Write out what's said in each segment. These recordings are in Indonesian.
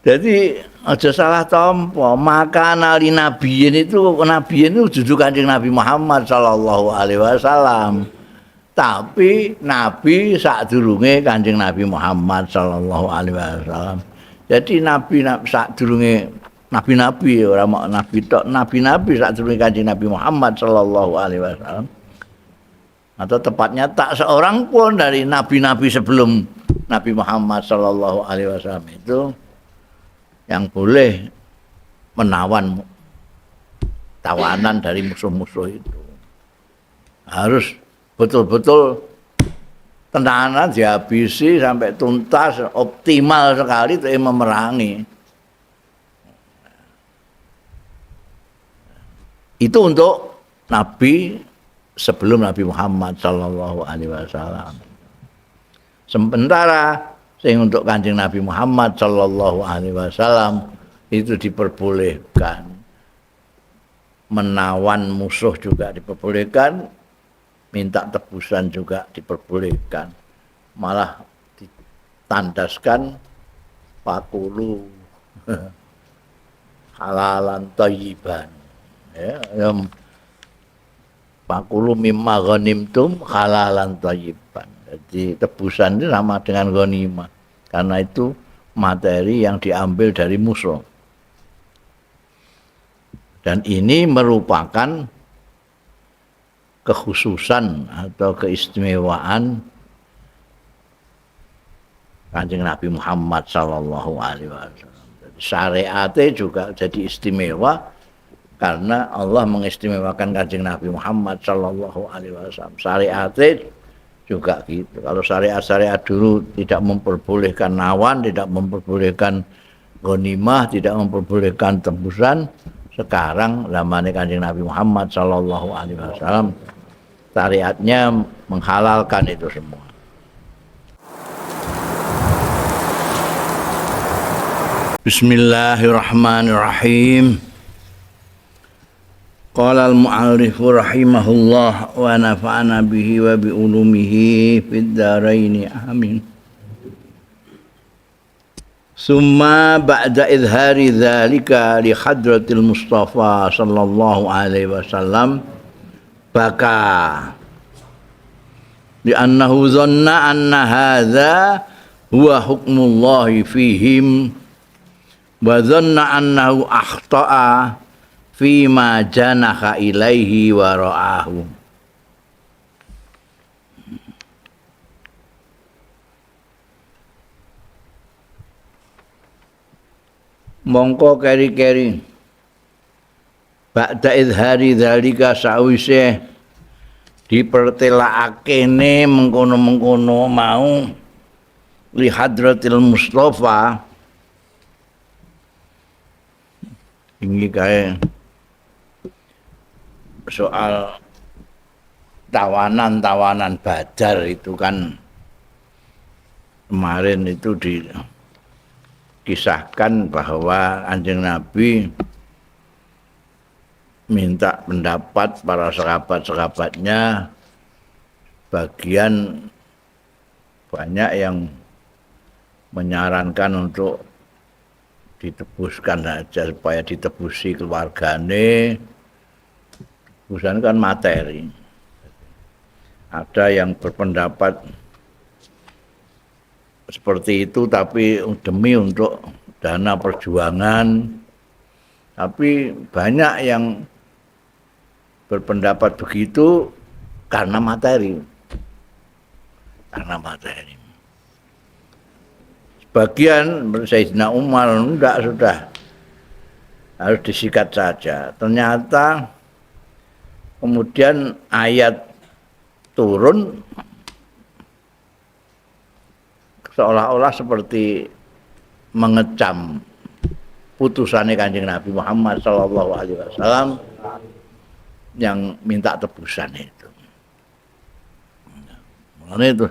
Jadi aja salah tompo, maka nali nabiyin itu dudu Kanjeng Nabi Muhammad sallallahu alaihi wasallam. Tapi nabi sadurunge Kanjeng Nabi Muhammad sallallahu alaihi wasallam. Jadi nabi sadurunge nabi-nabi ora mak nabi tok, nabi-nabi sadurunge Kanjeng Nabi Muhammad sallallahu alaihi wasallam. Atau tepatnya tak seorang pun dari nabi-nabi sebelum Nabi Muhammad sallallahu alaihi wasallam itu yang boleh menawan tawanan dari musuh-musuh itu. Harus betul-betul tenanan dihabisi sampai tuntas, optimal sekali untuk memerangi. Itu untuk Nabi sebelum Nabi Muhammad sallallahu alaihi wasallam. Sementara sing untuk Kanjeng Nabi Muhammad sallallahu alaihi wasallam itu diperbolehkan, menawan musuh juga diperbolehkan, minta tebusan juga diperbolehkan, malah ditandaskan fakulu halalan thayyiban, ya, fakulu mimma ghanimtum halalan thayyiban. Jadi tebusan itu sama dengan ghanimah, karena itu materi yang diambil dari musuh. Dan ini merupakan kekhususan atau keistimewaan Kanjeng Nabi Muhammad sallallahu alaihi wasallam. Syariatnya juga jadi istimewa karena Allah mengistimewakan Kanjeng Nabi Muhammad sallallahu alaihi wasallam. Syariatnya juga gitu. Kalau syariat-syariat dulu tidak memperbolehkan nawan, tidak memperbolehkan ghanimah, tidak memperbolehkan tebusan, sekarang zamannya Kanjeng Nabi Muhammad sallallahu alaihi wasallam syariatnya menghalalkan itu semua. Bismillahirrahmanirrahim. Qala al-mu'allif rahimahullah wa nafa'ana bihi wa bi ulumihi fid dharain amin. Summa ba'da idhari dzalika li hadratil Mustafa sallallahu alaihi wasallam baka li'annahu dhanna anna hadza huwa hukmullahi fihim wa dhanna annahu akhta'a fima janaha ilaihi wa ra'ahu. Mongko keri-keri ba'da idhari dzalika sawise dipertelakakene mengkono-mengkono mau li hadratil Mustafa ini kae soal tawanan-tawanan Badar itu kan kemarin itu dikisahkan bahwa Kanjeng Nabi minta pendapat para sahabat-sahabatnya, bagian banyak yang menyarankan untuk ditebuskan saja supaya ditebusi keluargane. Tebusan kan materi. Ada yang berpendapat seperti itu tapi demi untuk dana perjuangan. Tapi banyak yang berpendapat begitu karena materi. Karena materi. Sebagian Sayyidina Umar enggak, sudah harus disikat saja. Ternyata kemudian ayat turun seolah-olah seperti mengecam putusannya Kanjeng Nabi Muhammad sallallahu alaihi wasallam yang minta tebusan itu. Mulane itu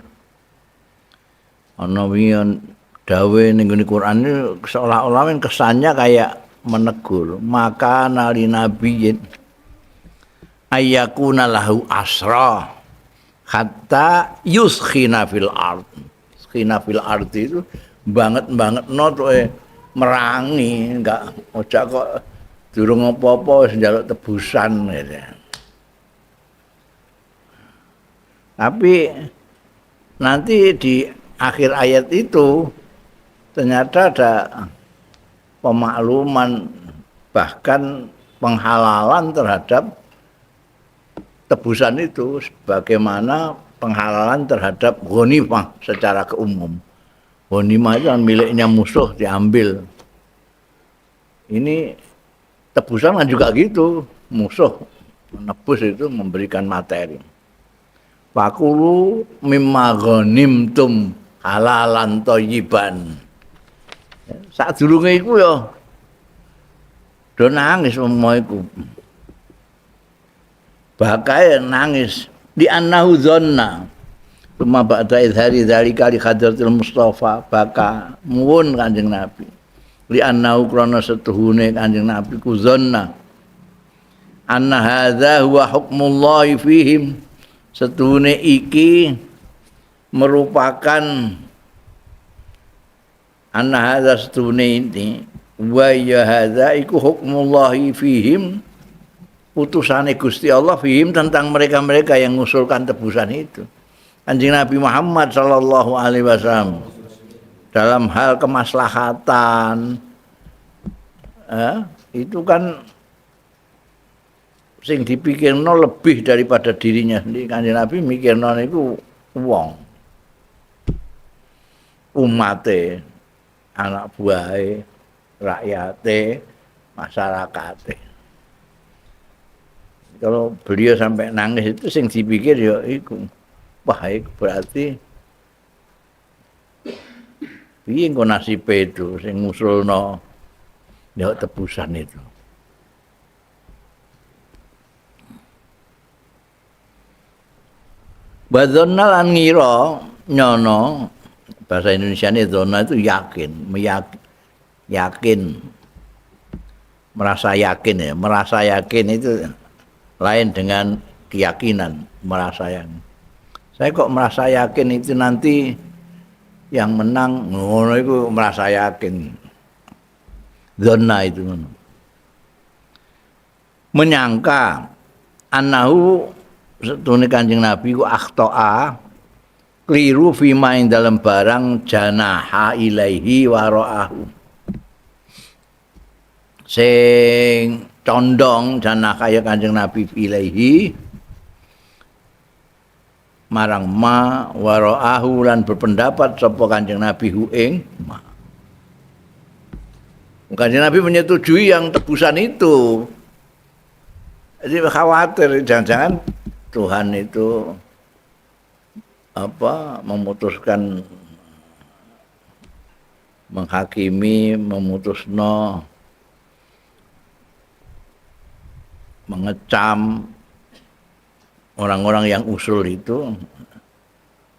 ana wiyen dawe ning Quran ini seolah-olah kesannya kayak menegur, maka nali nabiyin ayyakuna lahu asra hatta yuskhina fil ard. Yuskhina fil ard itu banget no tuh merangi, enggak ojak kok durung apa-apa wis njaluk tebusan gitu. Tapi nanti di akhir ayat itu ternyata ada pemakluman bahkan penghalalan terhadap tebusan itu sebagaimana penghalalan terhadap ghanimah secara keumum. Ghanimah itu miliknya musuh diambil. Ini tebusan kan juga gitu, musuh menebus itu memberikan materi. Fakulu mimma ghanimtum halalan thayyiban. Sadurunge iku ya do nangis semua iku. Bakai nangis di annahu dzanna cuma ba'da izhari dzalika li hadratil Mustafa baka muwun Kanjeng Nabi li annahu krana setuhune Kanjeng Nabi ku dzanna anna hadza huwa hukmullahi fihim setuhune iki merupakan anna hadza setuhune ini wa ya hadza iku hukmullahi fihim putusane Gusti Allah fihim tentang mereka-mereka yang mengusulkan tebusan itu. Kanjeng Nabi Muhammad sallallahu alaihi wasallam dalam hal kemaslahatan itu kan sing dipikirno lebih daripada dirinya sendiri. Kanjeng Nabi mikirno niku wong umate, anak buahe, rakyate, masyarakate. Kalau beliau sampai nangis itu sing dipikir ya iku. Wah, iku berarti piye engko nasibe itu sing ngusulno ya tebusan itu. Badzonna lan ngira nyono bahasa Indonesiane dzonna itu yakin, yakin. Merasa yakin itu lain dengan keyakinan, merasa yakin. Saya kok merasa yakin itu nanti yang menang ngono itu merasa yakin. Dzanna itu menyangka annahu setune Kanjeng Nabi ku akhtoa keliru fima ing dalam barang janaha ilaihi waraahu. Sing condong jana kaya Kanjeng Nabi ilaihi marang ma waraahu lan berpendapat sapa Kanjeng Nabi hu ing ma. Kanjeng Nabi menyetujui yang tebusan itu. Jadi khawatir jangan-jangan Tuhan itu memutuskan menghakimi, memutusno mengecam orang-orang yang usul itu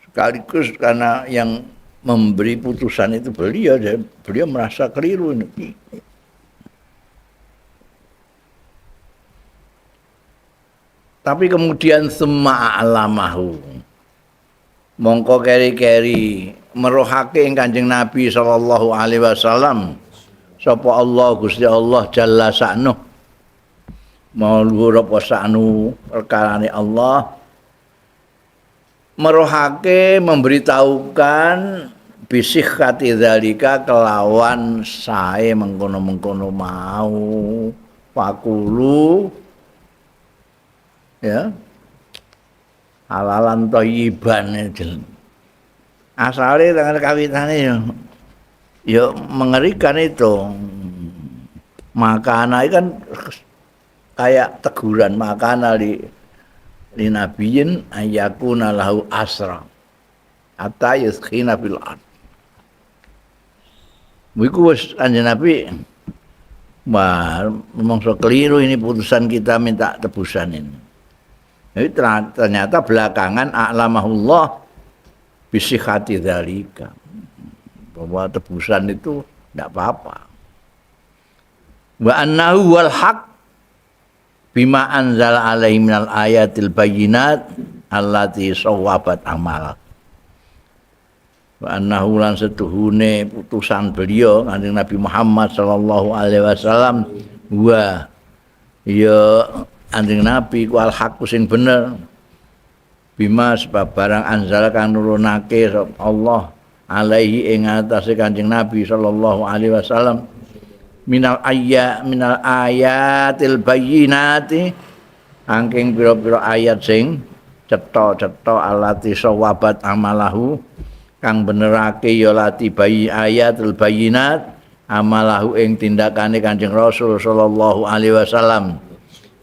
sekaligus karena yang memberi putusan itu beliau merasa keliru ini. Tapi kemudian summa alamahu mongko keri-keri merohake ing Kanjeng Nabi sallallahu alaihi wasallam sapa Allah Gusti Allah jalla sa'nuh mau luhur apa sa'nu perkarane Allah merohake memberitahukan bisihhati dzalika kelawan sae mengkono-mengkono mau fakulu ya halalan thayyiban itu asale dengan kawitane ya mengerikan itu makana kan kayak teguran makana li nabiyin ayyakuna lahu asra hatta yuskhina fil ard. Iku wis Kanjeng Nabi mongso keliru ini putusan kita minta tebusan ini. Jadi ternyata belakangan a'lamahullah bisihhati dzalika bahwa tebusan itu tidak apa-apa. Wa annahu wal haq bima anzala alaihi minal ayatil bayyinat allati sawwabat amal. wa annahu lan setuhune putusan beliau Kanjeng Nabi Muhammad sallallahu alaihi wasallam wa ya Kanjeng Nabi ku al haq sing bener bima sebab barang anzal kang nurunake Allah alaihi ing atase Kanjeng Nabi sallallahu alaihi wasallam minal ayatil bayyinati angking pira-pira ayat sing cetha-cetha alati sawabat amalahu kang benerake ya lati bayi ayatul bayyinat amalahu ing tindakane Kanjeng Rasul sallallahu alaihi wasallam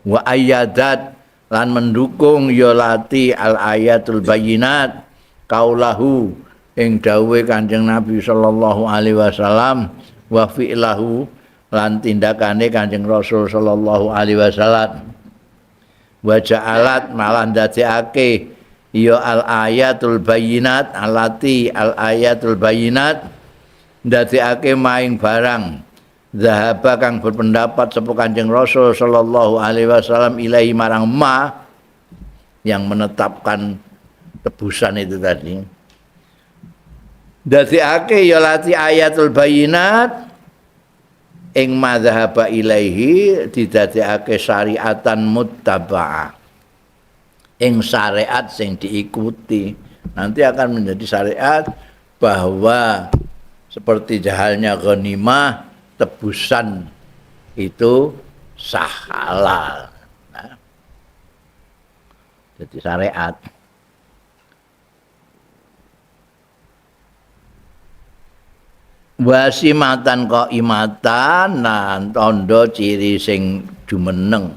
wa ayyadat lan mendukung ya lati al ayatul bayyinat kaulahu ing dawuhe Kanjeng Nabi sallallahu alaihi wasallam wa fi'lahu lan tindakane Kanjeng Rasul sallallahu alaihi wasallam wa ja'alat malah ndadekake ya al ayatul bayyinat alati al ayatul bayyinat ndadekake maing barang zahaba kang berpendapat sapa Kanjeng Rasul sallallahu alaihi wasallam ilahi marang ma yang menetapkan tebusan itu tadi ndadekake ya lati ayatul bayyinat ing madzhaba ilaihi didadekake syariatan muttaba'ah ing syariat sing diikuti nanti akan menjadi syariat bahwa seperti halnya ghanimah tebusan itu sah halal nah, jadi syariat wasimatan kok imatan nan tondo ciri sing jumeneng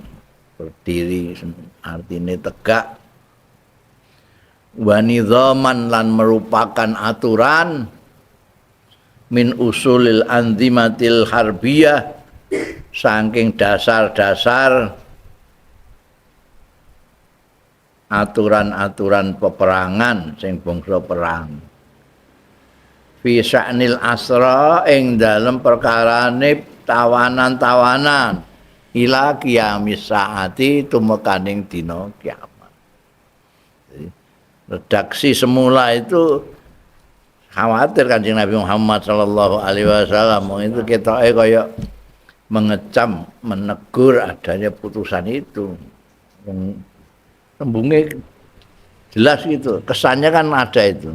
berdiri artine tegak wa nidhaman lan merupakan aturan min usulil anzimatil harbiyah saking dasar-dasar aturan-aturan peperangan sing bangsa perang fi sya'nil asra ing dalem perkarane tawanan-tawanan ila qiyamis saati tumekaning dina kiamat. Redaksi semula itu khawatir Kanjeng Nabi Muhammad sallallahu alaihi wasallam itu ketoke kaya mengecam, menegur adanya putusan itu. Tembunge jelas gitu, kesannya kan ada itu.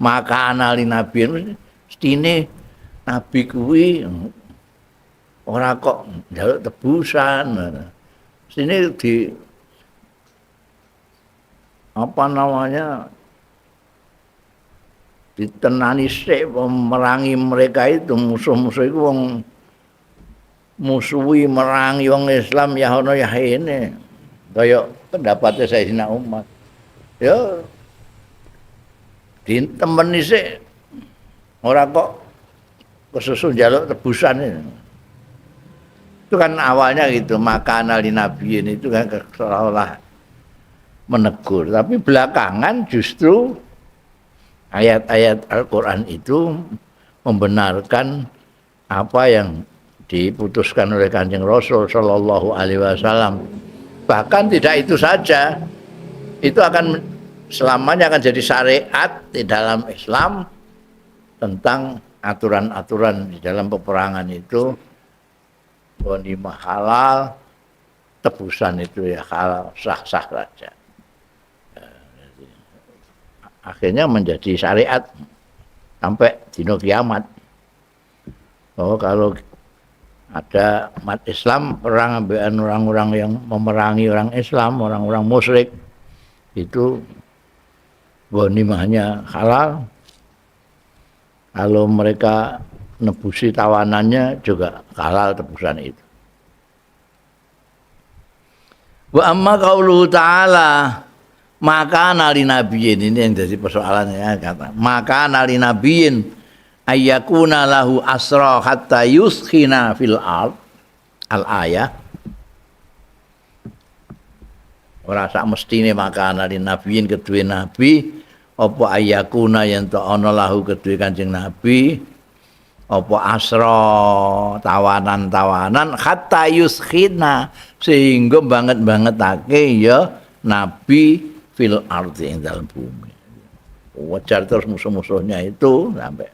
Maka anali nabi mestine nabi kuwi ora kok njaluk tebusan. Sini di apa namanya ditenani sik memerangi mereka itu musuh-musuh itu wong musuhi merangi wong Islam ya ono ya ini kaya pendapatnya Sayyidina Umar ya ditemeni sik ora kok kesusu njaluk tebusan itu kan awalnya gitu maka anali nabiyin itu kan seolah-olah menegur tapi belakangan justru ayat-ayat Al-Quran itu membenarkan apa yang diputuskan oleh Kanjeng Rasul Shallallahu Alaihi Wasallam. Bahkan tidak itu saja, itu akan selamanya akan jadi syariat di dalam Islam tentang aturan-aturan di dalam peperangan itu. Ghanimah halal, tebusan itu ya halal, sah-sah saja. Akhirnya menjadi syariat sampai dino kiamat. Oh kalau ada umat Islam perang ambil orang-orang yang memerangi orang Islam, orang-orang musyrik itu ghanimahnya halal. Kalau mereka nebusi tawanannya juga halal tebusan itu. Wa amma qauluhu ta'ala maka nali nabiyin ini yang jadi persoalannya kata maka nali nabiyin ayyakuna lahu asra hatta yuskhina fil ard al ayah ora sak mestine maka nali nabiyin kedue nabi apa ayyakuna yen to ana lahu kedue Kanjeng Nabi apa asra tawanan-tawanan hatta yuskhina sehingga banget-bangetake ya nabi fil ardi ing dalem bumi. Wajar terus musuh-musuhnya itu sampai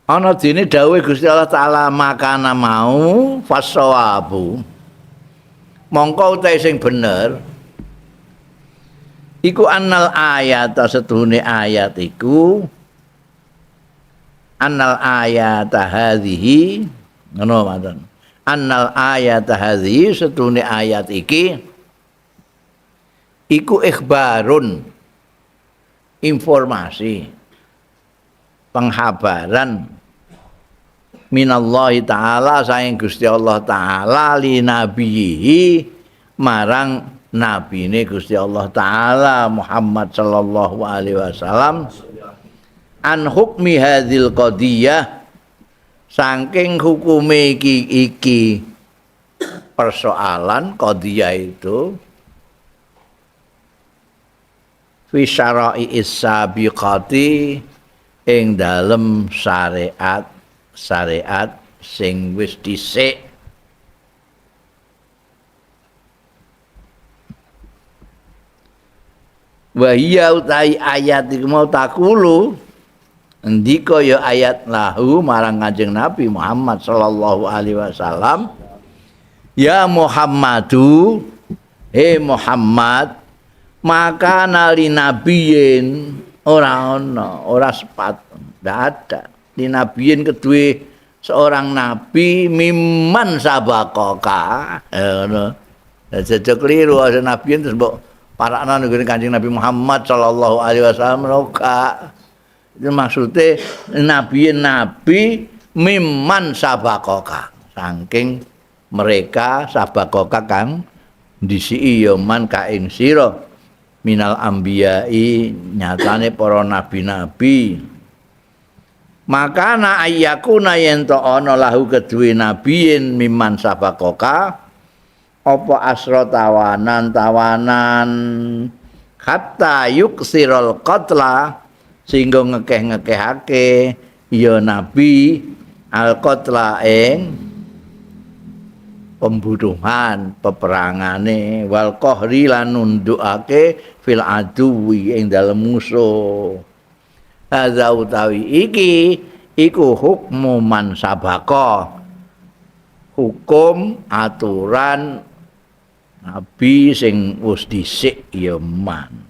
ana dene dawuh Gusti Allah taala makana mau fasawabu mongko utahe sing bener iku annal ayat setune ayat iku annal ayat hadhihi ngono mboten annal ayat hadhihi setune ayat iki iku ikhbarun informasi penghabaran minallahi ta'ala saing Gusti Allah taala li nabihi marang nabine Gusti Allah taala Muhammad sallallahu alaihi wasallam an hukmi hadzal qadiyah saking hukume iki persoalan qadiyah itu fi syara'i sabiqati ing dalem syariat sing wis dhisik wa hiya utai ayat iku mau takulu ndika ya ayat lahu marang Kanjeng Nabi Muhammad sallallahu alaihi wasallam ya Muhammadu Muhammad maka nali nabiyin ora ana ora sepat ndak ada di nabiyin kedue seorang nabi mimman sabakoka ngono aja keliru ada nabiyin terus mbok parakna nggone Kanjeng Nabi Muhammad sallallahu alaihi wasallam roka itu maksudnya nabiyin nabi mimman sabakoka saking mereka sabakoka kang ndisi ya man ka ing sira minal ambiyai nyatane para nabi-nabi maka na ayyakuna yen to ana lahu kedue nabiyin mimman sabakoka apa asra tawanan hatta yuksirul qatla sehingga ngekeh-ngekehake ya nabi al qatla ing pembunuhan peperangane wal qahri lan nundukake fil aduwi ing dalem musuh hadza utawi iki iku hukmu man sabaka hukum aturan nabi sing wis dhisik ya man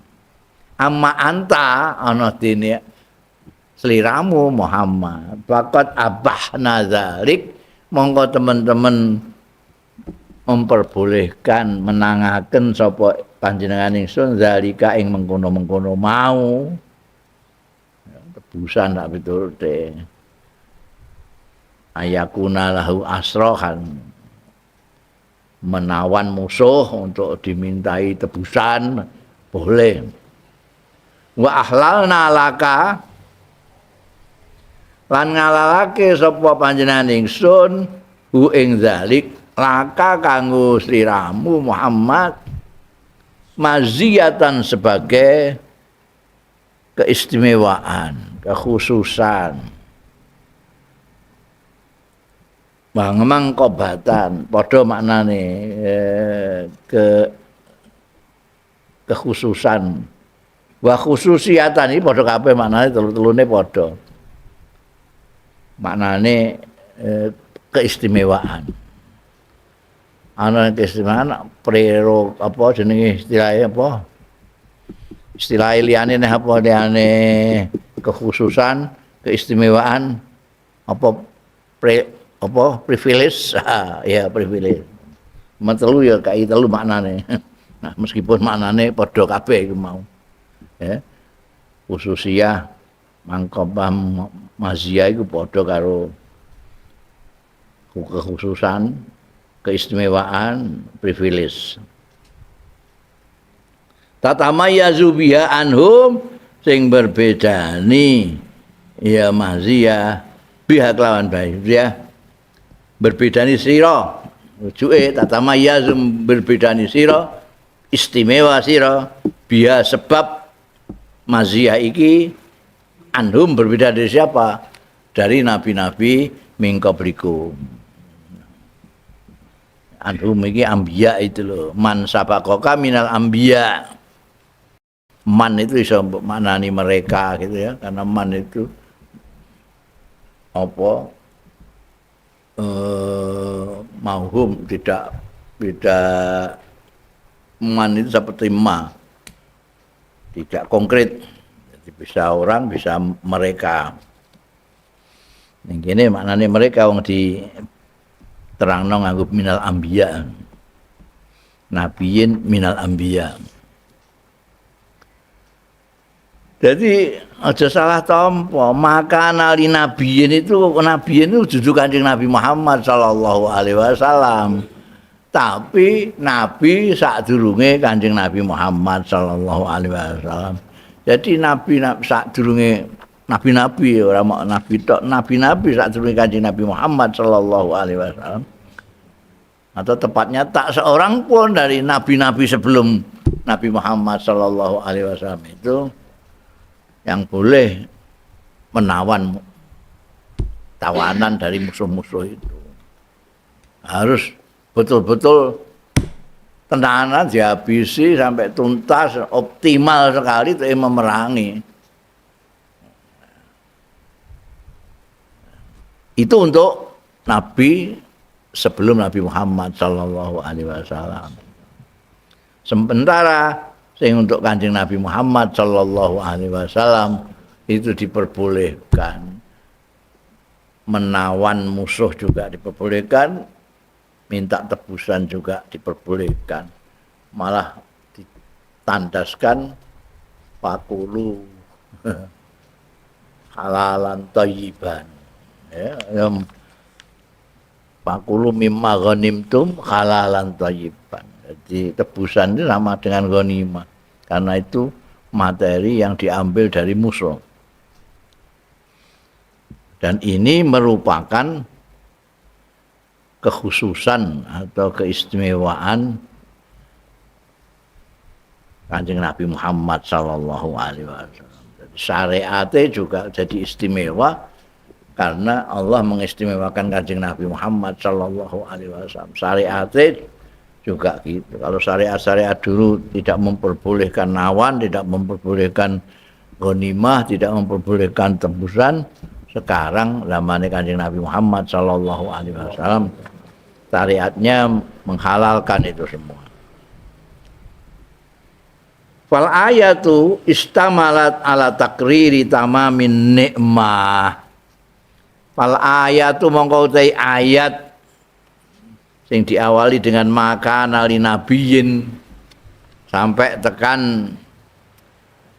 amma anta ana dene sliramu Muhammad faqat abahna zalik monggo teman-teman memperbolehkan menangaken sapa panjenengan ingsun zalika ing mengkono-mengkono mau tebusan tak piturute ayakuna lahu asrohan menawan musuh untuk dimintai tebusan boleh wa ahlalna laka lan ngalalake sapa panjenengan ingsun hu ing zalik laka kanggo sliramu Muhammad maziyatan sebagai keistimewaan, kekhususan mangkobatan padha maknane kekhususan wa khususiatan iki padha kabeh maknane telu-telune padha maknane keistimewaan ana keistimewaan prero apa jenenge istilahnya apa istilah liyane nek apa liyane kekhususan keistimewaan apa privilege ya privilege metelu ya kai telu maknane nah meskipun maknane padha kabeh iku mau ya khususiyah mangkobam maziyah iku padha karo kekhususan keistimewaan privilege tatamayazu biha anhum sing berbedani ya maziyah biha kelawan baik ya berbedani sira rujuke tatamayazu berbedani sira istimewa sira biha sebab maziyah iki anhum berbeda dari siapa dari nabi-nabi mingkoblikum anhum iki anbiya itu loh man sabakoka minal anbiya man itu bisa maknani mereka gitu ya, karena man itu apa mauhum, tidak man itu seperti ma, tidak konkret. Jadi bisa orang, bisa mereka. Yang gini maknanya mereka wong di terangno nganggo minal anbiya. Nabiyin minal anbiya. Jadi aja salah tompo, maka nali nabiyin itu dudu Kanjeng Nabi Muhammad sallallahu alaihi wasallam. Tapi nabi sadurunge Kanjeng Nabi Muhammad sallallahu alaihi wasallam. Jadi nabi sadurunge nabi-nabi, ora mak nabi tok, nabi-nabi sadurunge Kanjeng Nabi Muhammad sallallahu alaihi wasallam. Atau tepatnya tak seorang pun dari nabi-nabi sebelum Nabi Muhammad sallallahu alaihi wasallam itu yang boleh menawan tawanan dari musuh-musuh itu. Harus betul-betul tenanan dihabisi sampai tuntas, optimal sekali itu memerangi. Itu untuk Nabi sebelum Nabi Muhammad sallallahu alaihi wasallam. Sementara sing untuk Kanjeng Nabi Muhammad sallallahu alaihi wasallam itu diperbolehkan, menawan musuh juga diperbolehkan, minta tebusan juga diperbolehkan, malah ditandaskan fakulu halalan thayyiban, ya, fakulu mimma ghanimtum halalan thayyiban. Jadi tebusan itu sama dengan ghanimah, karena itu materi yang diambil dari musuh. Dan ini merupakan kekhususan atau keistimewaan Kanjeng Nabi Muhammad sallallahu alaihi wasallam. Syariatnya juga jadi istimewa karena Allah mengistimewakan Kanjeng Nabi Muhammad sallallahu alaihi wasallam. Syariatnya juga gitu. Kalau syariat-syariat dulu tidak memperbolehkan nawan, tidak memperbolehkan ghanimah, tidak memperbolehkan tebusan, sekarang zamannya Kanjeng Nabi Muhammad sallallahu alaihi wasallam syariatnya menghalalkan itu semua. Fal ayatu istamalat ala takriri tamamin nikmah. Fal ayatu mongko utai ayat sing diawali dengan maka nali nabiyin sampai tekan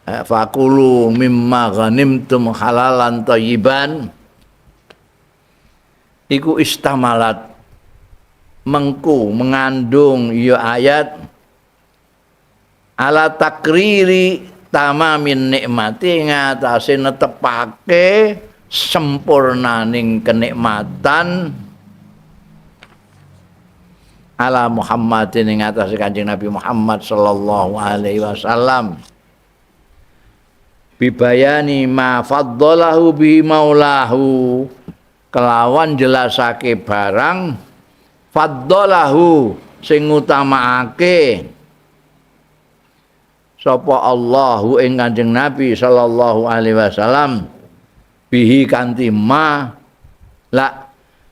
fakulu mimma ghanimtum halalan thayyiban, iku istamalat mengandung ya ayat ala takriri tamamin nikmati, ngatasi netepake sempurnaning kenikmatan ala Muhammadin ing atase Kanjeng Nabi Muhammad sallallahu alaihi wasallam, bibayani ma faddalahu bi maulahu, kelawan jelasake barang faddalahu sing ngutamaake sapa Allahu ing Kanjeng Nabi sallallahu alaihi wasallam bihi kanthi ma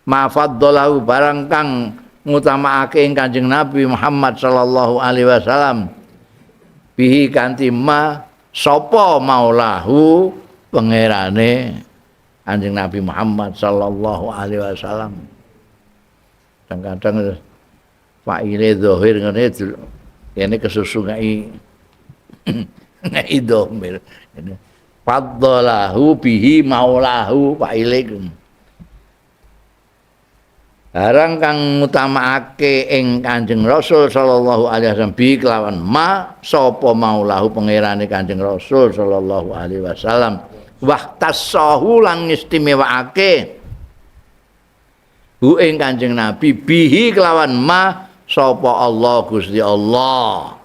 faddalahu barang kang ngutamaake ing Kanjeng Nabi Muhammad sallallahu alaihi wasallam bihi kanthi ma sapa maulahu pangerane Kanjeng Nabi Muhammad sallallahu alaihi wasallam. Kadang-kadang faile zahir ngene kene kesusu ngai domir. Faddalahu bihi maulahu faile. Barang kang ngutamaake ing Kanjeng Rasul sallallahu alaihi wasallam bi kelawan ma sapa maulahu pangerane Kanjeng Rasul sallallahu alaihi wasallam wahtasahu lan istimewaake hu ing Kanjeng Nabi bihi kelawan ma sapa Allah Gusti Allah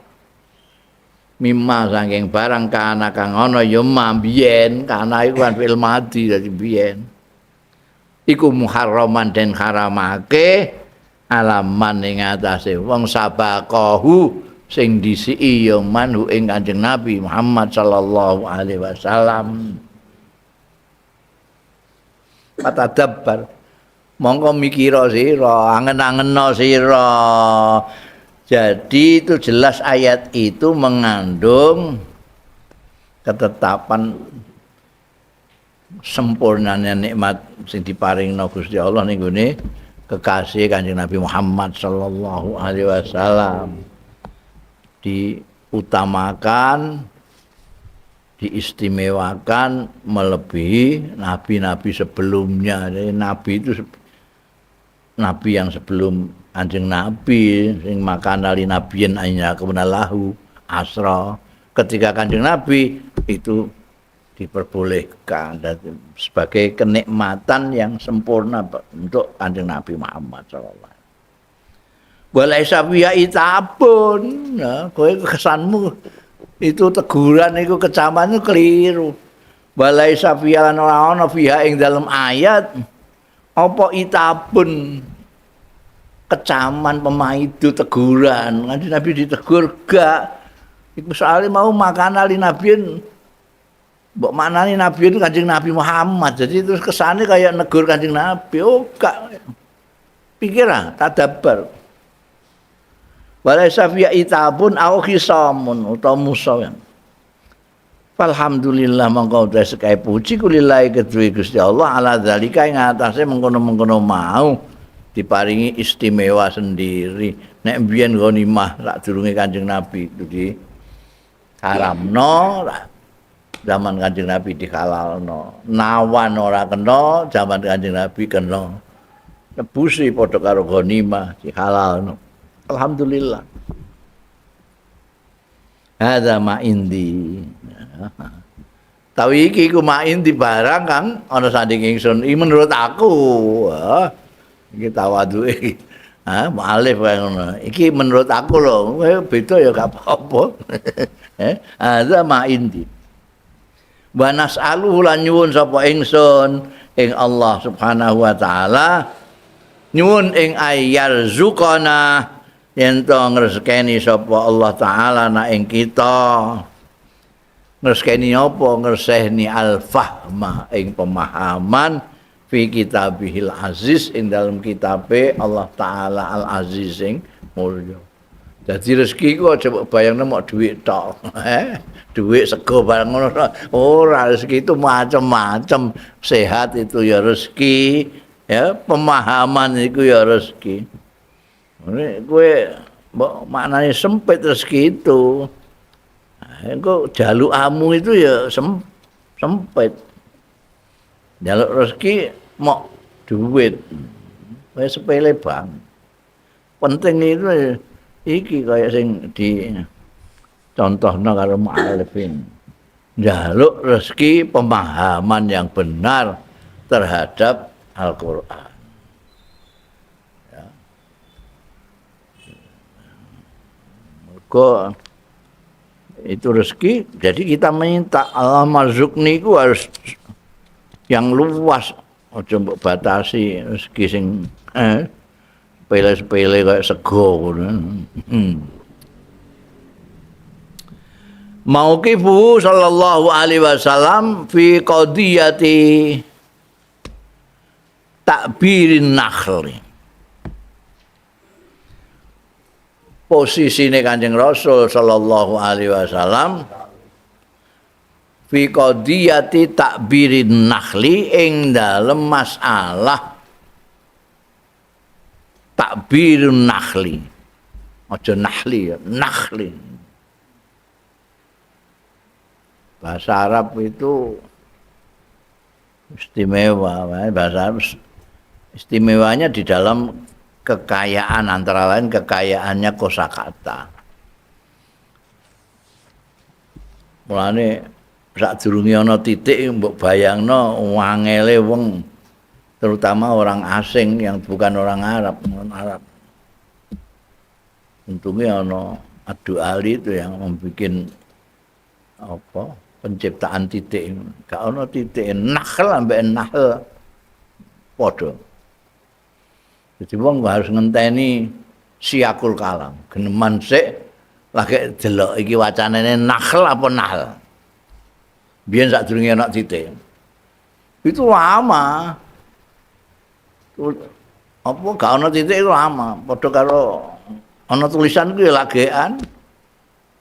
mimma saking barang kana kang ana ya mbiyen, kana iku kan fil madi dadi biyen iku muharraman den haramake alaman ing atase wong sabaqahu sing disiki ya manhu ing Kanjeng Nabi Muhammad sallallahu alaihi wasallam. Patadabbar mongko mikira sira, angen-angeno sira. Jadi itu jelas ayat itu mengandung ketetapan sempurnanya nikmat sing diparingna Gusti Allah ning gone kekasih Kanjeng Nabi Muhammad sallallahu alaihi wasallam. Diutamakan, diistimewakan melebihi nabi-nabi sebelumnya. Jadi nabi itu nabi yang sebelum Kanjeng Nabi sing makana li nabiyyin ayya kemenalahu asra. Ketika Kanjeng Nabi itu diperbolehkan dan sebagai kenikmatan yang sempurna untuk Kanjeng Nabi Muhammad sallallahu alaihi wasallam. Walaisa biya itabun. Nah, kowe kesanmu itu teguran itu kecaman itu keliru. Walaisa biya lan ora ana fiha ing dalam ayat apa itabun kecaman pemaidu teguran. Kanjeng Nabi ditegur gak. Iku soalnya mau makan ali nabiin mbok maknane nabi itu Kanjeng Nabi Muhammad. Jadi terus kesane kayak negur Kanjeng Nabi. Oh, gak. Pikir tadabbar. Walaisa fi itabun au khisamun utawa musa. Alhamdulillah monggo sekai puji kulillahi kedue Gusti Allah ala zalika ing atase mengkono-mengkono mau diparingi istimewa sendiri. Nek mbiyen ghanimah sadurunge Kanjeng Nabi itu di haramno, zaman Kanjeng Nabi dihalalno. Nawan ora kena, zaman Kanjeng Nabi kena. Nebusi padha karo ghanimah dihalalno. Alhamdulillah. Hadza ma indi. Tawi iki ku ma indi barang kang ana sanding ingsun. Iki menurut aku. Iki tawaduke. Mu'alif kaya ngono. Iki menurut aku lho, beda ya gak apa-apa. Hadza ma indi. Wa nas'aluhu lan nyuwun sapa ingsun ing Allah Subhanahu wa taala nyuwun ing ayyarzuqana yen to ngresakeni sapa Allah taala nak ing kita. Ngresakeni apa? Ngresehni al-fahma ing pemahaman fi kitabihil aziz ing dalam kitabe Allah taala al-aziz sing mulya. Dadi rezeki ku aja bayangno mok dhuwit tok. Dhuwit sego barang ngono. Ora, rezeki itu macam-macam. Sehat itu ya rezeki, ya pemahaman itu ya rezeki. Kowe mbok maknane sempit rezeki itu. Engko jalukamu itu ya sempit. Jaluk rezeki mok duit. Wis sepele bang. Penting itu iki kaya sing di contohna karo mu'alifin. Jaluk rezeki pemahaman yang benar terhadap Al-Qur'an. Kok itu rezeki, jadi kita minta Allah marzukni itu harus yang luas, aja mbok batasi rezeki sing sepele-sepele kayak sego ngono. Mauqifu sallallahu alaihi wasallam fi qadiyati takbirin nakhli. Posisine Kanjeng Rasul sallallahu alaihi wasallam fi qadiyati takbirin nakhli ing dalem masalah takbirun nakhli. Aja nahli ya, nakhli. Bahasa Arab itu istimewa, bahasa Arab istimewanya di dalam kekayaan, antara lain kekayaannya kosakata. Mulane sadurunge ana titik mbok bayangno wangele wong, terutama orang asing yang bukan orang Arab, non Arab. Untungnya ana Abdul Ali itu yang membuat apa penciptaan titik. Gak ana titik nakhl ambek nahl padha. Jadi wong harus ngenteni siakul kalam, geneman sik lagi delok iki wacanane nakhl apa nahl. Biyen sadurunge ana titik. Itu lama. Apa gak ana titik itu lama, padha karo ana tulisan ku ya lagekan.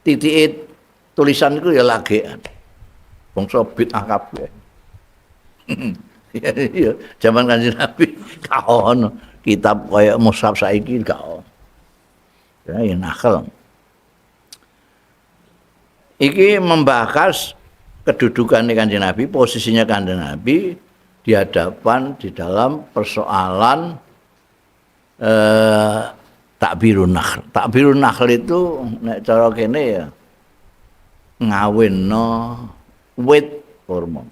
Titike tulisan iku ya lagekan. Bangsa bid'ah kabeh. Iya, zaman Kanjeng Nabi gak ono kitab kaya mushaf saiki gak ono. Ya nakhl. Iki membahas kedudukan Kanjeng Nabi, posisinya Kanjeng Nabi di hadapan di dalam persoalan takbirun nakhl. Takbirun nakhl itu nek cara kene ya ngawinno wit kurma.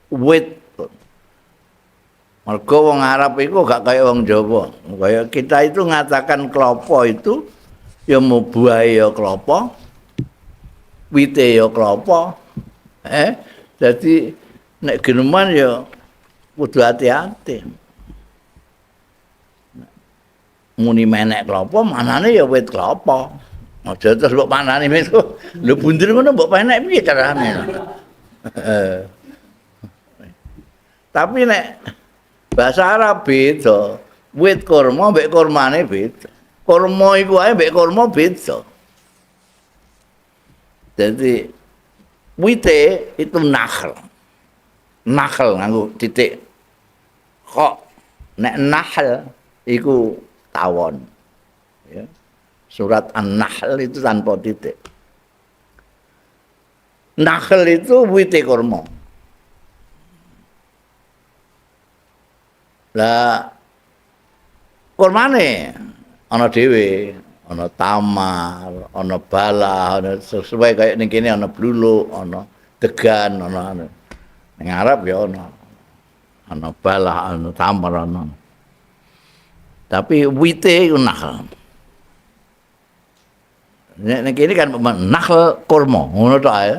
Wit. Mergo wong Arab iku gak kaya wong Jawa. Kaya kita itu ngatakan klopo itu ya mau buahe ya klopo, wite ya klopo. Jadi nek geneman ya kudu hati-hati. Muni menek klopo manane ya wit klopo. Aja terus mbok panani itu. Lho bunder ngono mbok penek piye carane? Tapi nek bahasa Arab beda. Wit kurma mbek kurmane beda. Kurma iku ae mbek kurma beda. Jadi wite itu nakhl. Nakhl nganggo titik. Kok nek nahl iku tawon. Ya. Surat An-Nahl itu tanpa titik. Nakhl itu wite kurma. Lah kurmane ana dhewe, ana tamar, ana balah, ana sesuai kaya ning kene ana bluluk, ana degan, ana ning Arab ya ana balah, ana tamar ana. Tapi wite iku nakhl. Nek kene kan nakhl kurma, ngono tok ae.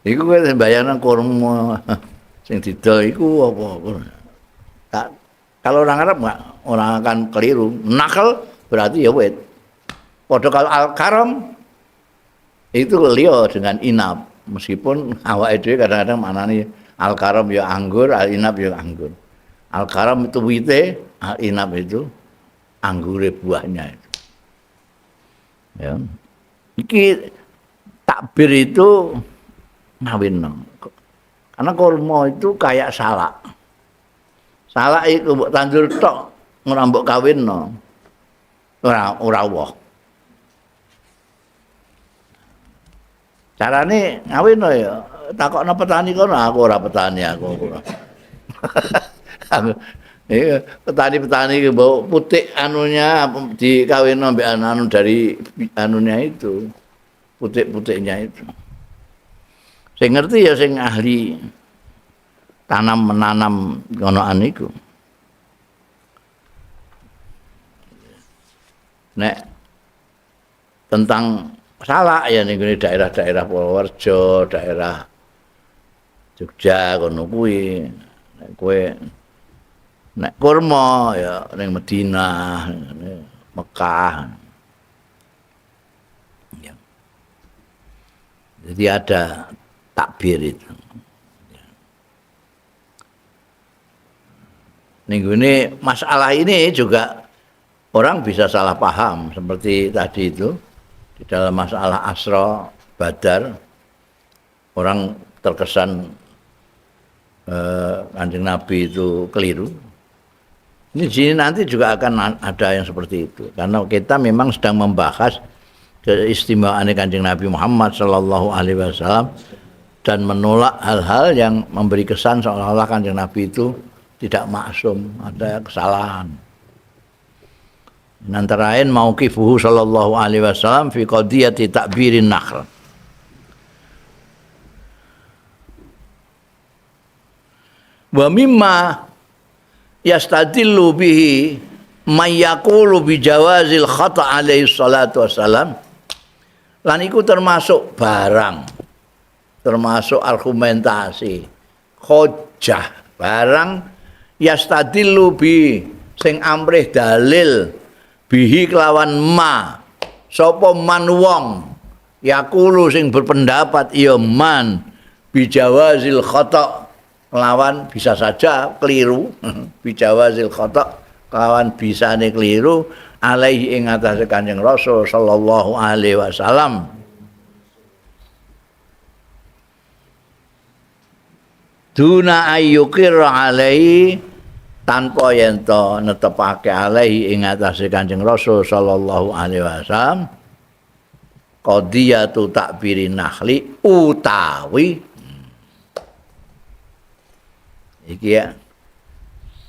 Iku kowe bayangno kurma sing didol iku apa? Kalau orang Arab enggak, orang akan keliru. Nakhl berarti ya wit. Padha kalau al-karam itu liya dengan inab. Meskipun awake dhewe kadang-kadang maknane al-karam ya anggur, al-inab ya anggur. Al-karam itu wite, al-inab itu anggure buahnya itu. Ya. Iki takbir itu ngawinno. Karena kurma itu kayak salak. Salak itu mbok tandur tok, ora mbok kawinno. Ora woh. Carane ngawinno ya, takokno petani kono, aku ora petani aku. Iya, petani-petani mbok putik anunya dikawinno mbek anu dari anunya itu. Putik-putiknya itu. Sing ngerti ya sing ahli tanam menanam ngonoan iku. Nek tentang salak ya ning daerah-daerah Purworejo, daerah Jogja kono kuwi. Nek kowe nek kurma ya ning Madinah, Mekah. Ya. Jadi ada takbir itu. Ini masalah ini juga orang bisa salah paham seperti tadi itu di dalam masalah Asra Badar orang terkesan Kanjeng Nabi itu keliru. Ini di sini nanti juga akan ada yang seperti itu karena kita memang sedang membahas keistimewaan Kanjeng Nabi Muhammad sallallahu alaihi wasallam dan menolak hal-hal yang memberi kesan seolah-olah Kanjeng Nabi itu tidak maksum, ada kesalahan. Antara lain mauqifuhu sallallahu alaihi wasallam fi qadiyati takbirin nakhl. Wa mimma yastadillu bihi may yaqulu bi jawazil khata alaihi salatu wassalam. Lan iku termasuk barang, termasuk argumentasi, hujjah, barang yastadillu bi sing amrih dalil bihi kelawan ma sapa man wong yaqulu sing berpendapat ya man bijawazil khata lawan bisa saja keliru bijawazil khata lawan bisane keliru alaihi ing atase Kanjeng Rasul sallallahu alaihi wasallam duna ayyukir alaihi tanpa yen to netepake alaihi ing atase Kanjeng Rasul sallallahu alaihi wasallam qadiyatu takbirin nakhli utawi iki ya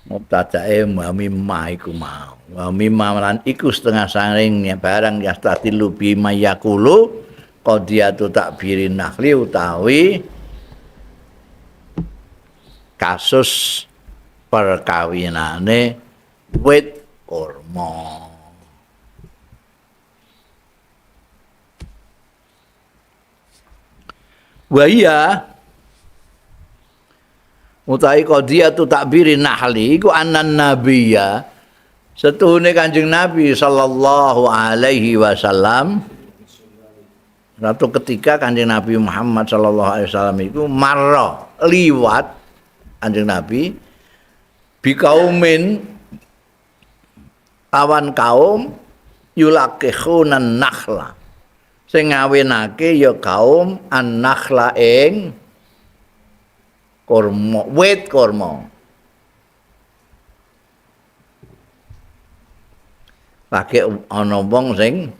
mubtadae wa mimma iku mau wa mimma lan iku setengah saring barang yastatilu bi mayaqulu qadiyatu takbirin nakhli utawi kasus perkawinane wit kurma. Wa iya utawi qadiyatu takbirin nahli iku anan nabiyya setuhune Kanjeng Nabi sallallahu alaihi wasallam satu ketika Kanjeng Nabi Muhammad sallallahu alaihi wasallam iku marra liwat Kanjeng Nabi bikaumin awan kaum yulakikhunan nakhla sing ngawinake ya kaum an-nakhla ing kurma wit kurma lagi ana wong sing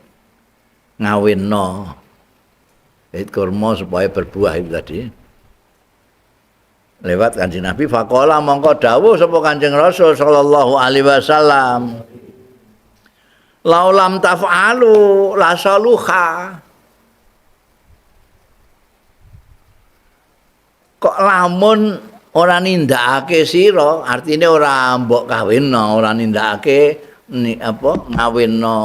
ngawinno wit kurma supaya berbuah itu tadi lewat Kanjeng Nabi faqala mongko dawuh sapa Kanjeng Rasul sallallahu alaihi wasallam laulam taf'alu la saluha kok lamun ora nindakake sira artine ora mbok kawinno ora nindakake ngawinno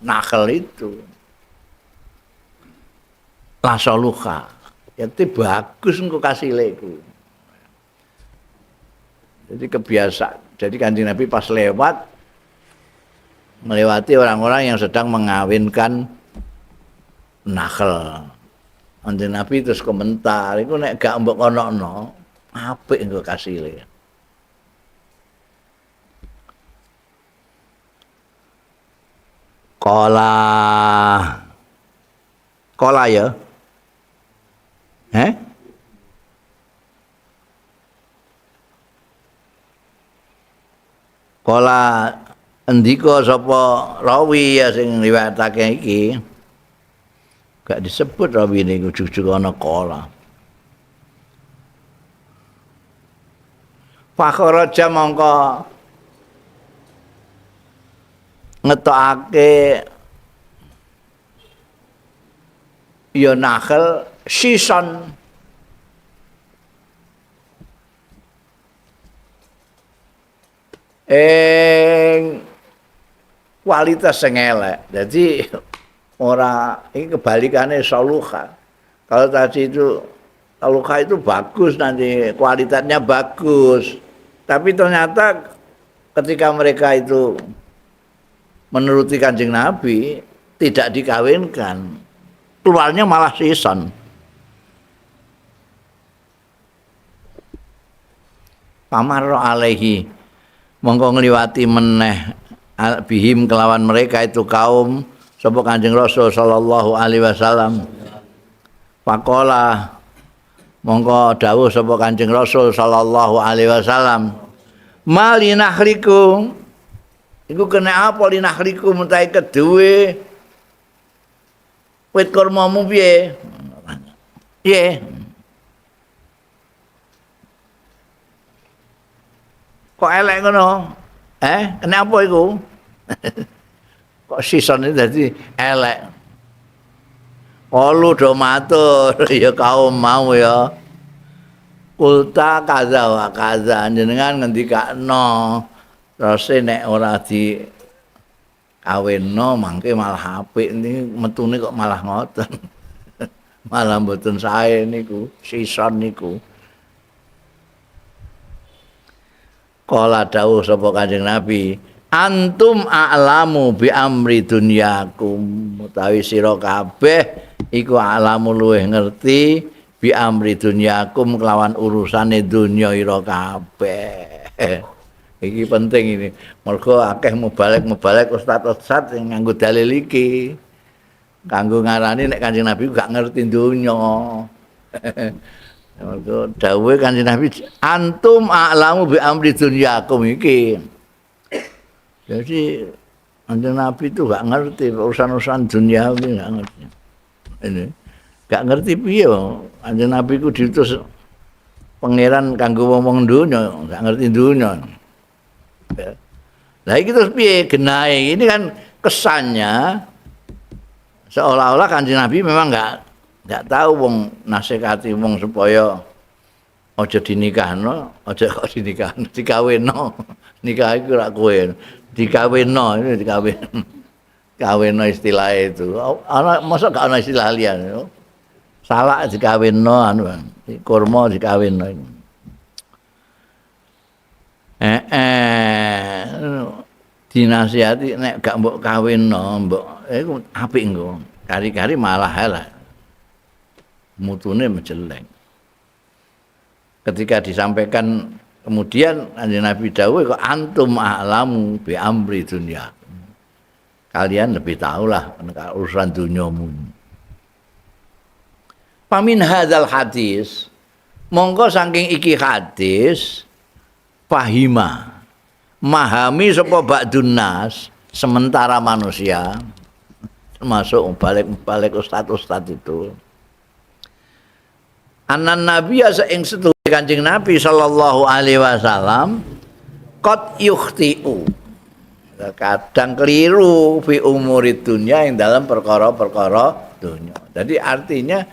nakal itu la saluha itu bagus engko kasile iku. Jadi kebiasaan. Jadi Kanjeng Nabi pas melewati orang-orang yang sedang mengawinkan nakhl. Kanjeng Nabi terus komentar, iku nek gak mbok konokno, apik engko kasile. Kola ya. Kala endika sapa rawi ya sing riwayatake iki gak disebut rawi niku ujug-ujug ana kala. Fakharaja mongko ngetokake ya nakhl sison kualitas sing elek. Jadi ora ini kebalikannya saluha. Kalau tadi itu saluha itu bagus nanti kualitasnya bagus. Tapi ternyata ketika mereka itu menuruti Kanjeng Nabi tidak dikawinkan, keluarnya malah sison. Pamarro alaihi mongko ngliwati meneh bihim kelawan mereka itu kaum sapa Kanjeng Rasul sallallahu alaihi wasallam. Faqala mongko dawuh sapa Kanjeng Rasul sallallahu alaihi wasallam, "Mali nahrikum." Iku kena apa li nahrikum utahe keduwe wit kurmamu piye? Piye? Kok elek ngono? Kenapa iku? Kok sison itu dadi elek. Kalu do matur ya kaum mau ya. Kulta kaza wa kaza jenengan ngendikakno terus nek ora di kawinno mangke malah apik niki metune kok malah ngoten. Malah mboten sae niku, sison niku. Kala dawuh sapa Kanjeng Nabi, Antum a'lamu bi amri dunyakum, utawi sira kabeh iku a'lamu luweh ngerti bi amri dunyakum kelawan urusane dunya ira kabeh. Iki penting ini. Mergo akeh mubalek ustaz sing nganggo dalil iki. Kanggo ngarani nek Kanjeng Nabi gak ngerti dunya. Mergo dawuhe Kanjeng Nabi antum a'lamu bi amri dunyakum iki. Jadi Kanjeng Nabi itu gak ngerti urusan-urusan duniawi, gak ngerti. Ini gak ngerti piye Kanjeng Nabi ku diutus pangeran kanggo wong dunya, gak ngerti dunya. Ya. Lah iki terus piye genahe ini kan kesannya seolah-olah Kanjeng Nabi memang gak tahu wong nasihati wong supaya aja dinikahno, aja kok dinikahno, dikawinno. Nikah iku ora kowe. Dikawinno ini dikawin. Kawinno istilah itu. Ana masa gak ana istilah liyan. Salak dikawinno anu. Kurma dikawinno. Dinasihati nek gak mbok kawinno, mbok iku apik engko. Kari-kari malah elek. Mutune menjeleng. Ketika disampaikan kemudian Kanjeng Nabi dawuh kok antum a'lamu bi amri dunya. Kalian lebih tahulah urusan dunyamu. Pamin hadzal hadis monggo saking iki hadis fahima memahami sapa ba'dun nas sementara manusia termasuk balik ustaz-ustaz itu anan nabi ing setu Kanjeng Nabi sallallahu alaihi wasallam qad yukhti'u kadang keliru fi umuri dunya yang dalam perkara-perkara dunya. Jadi artinya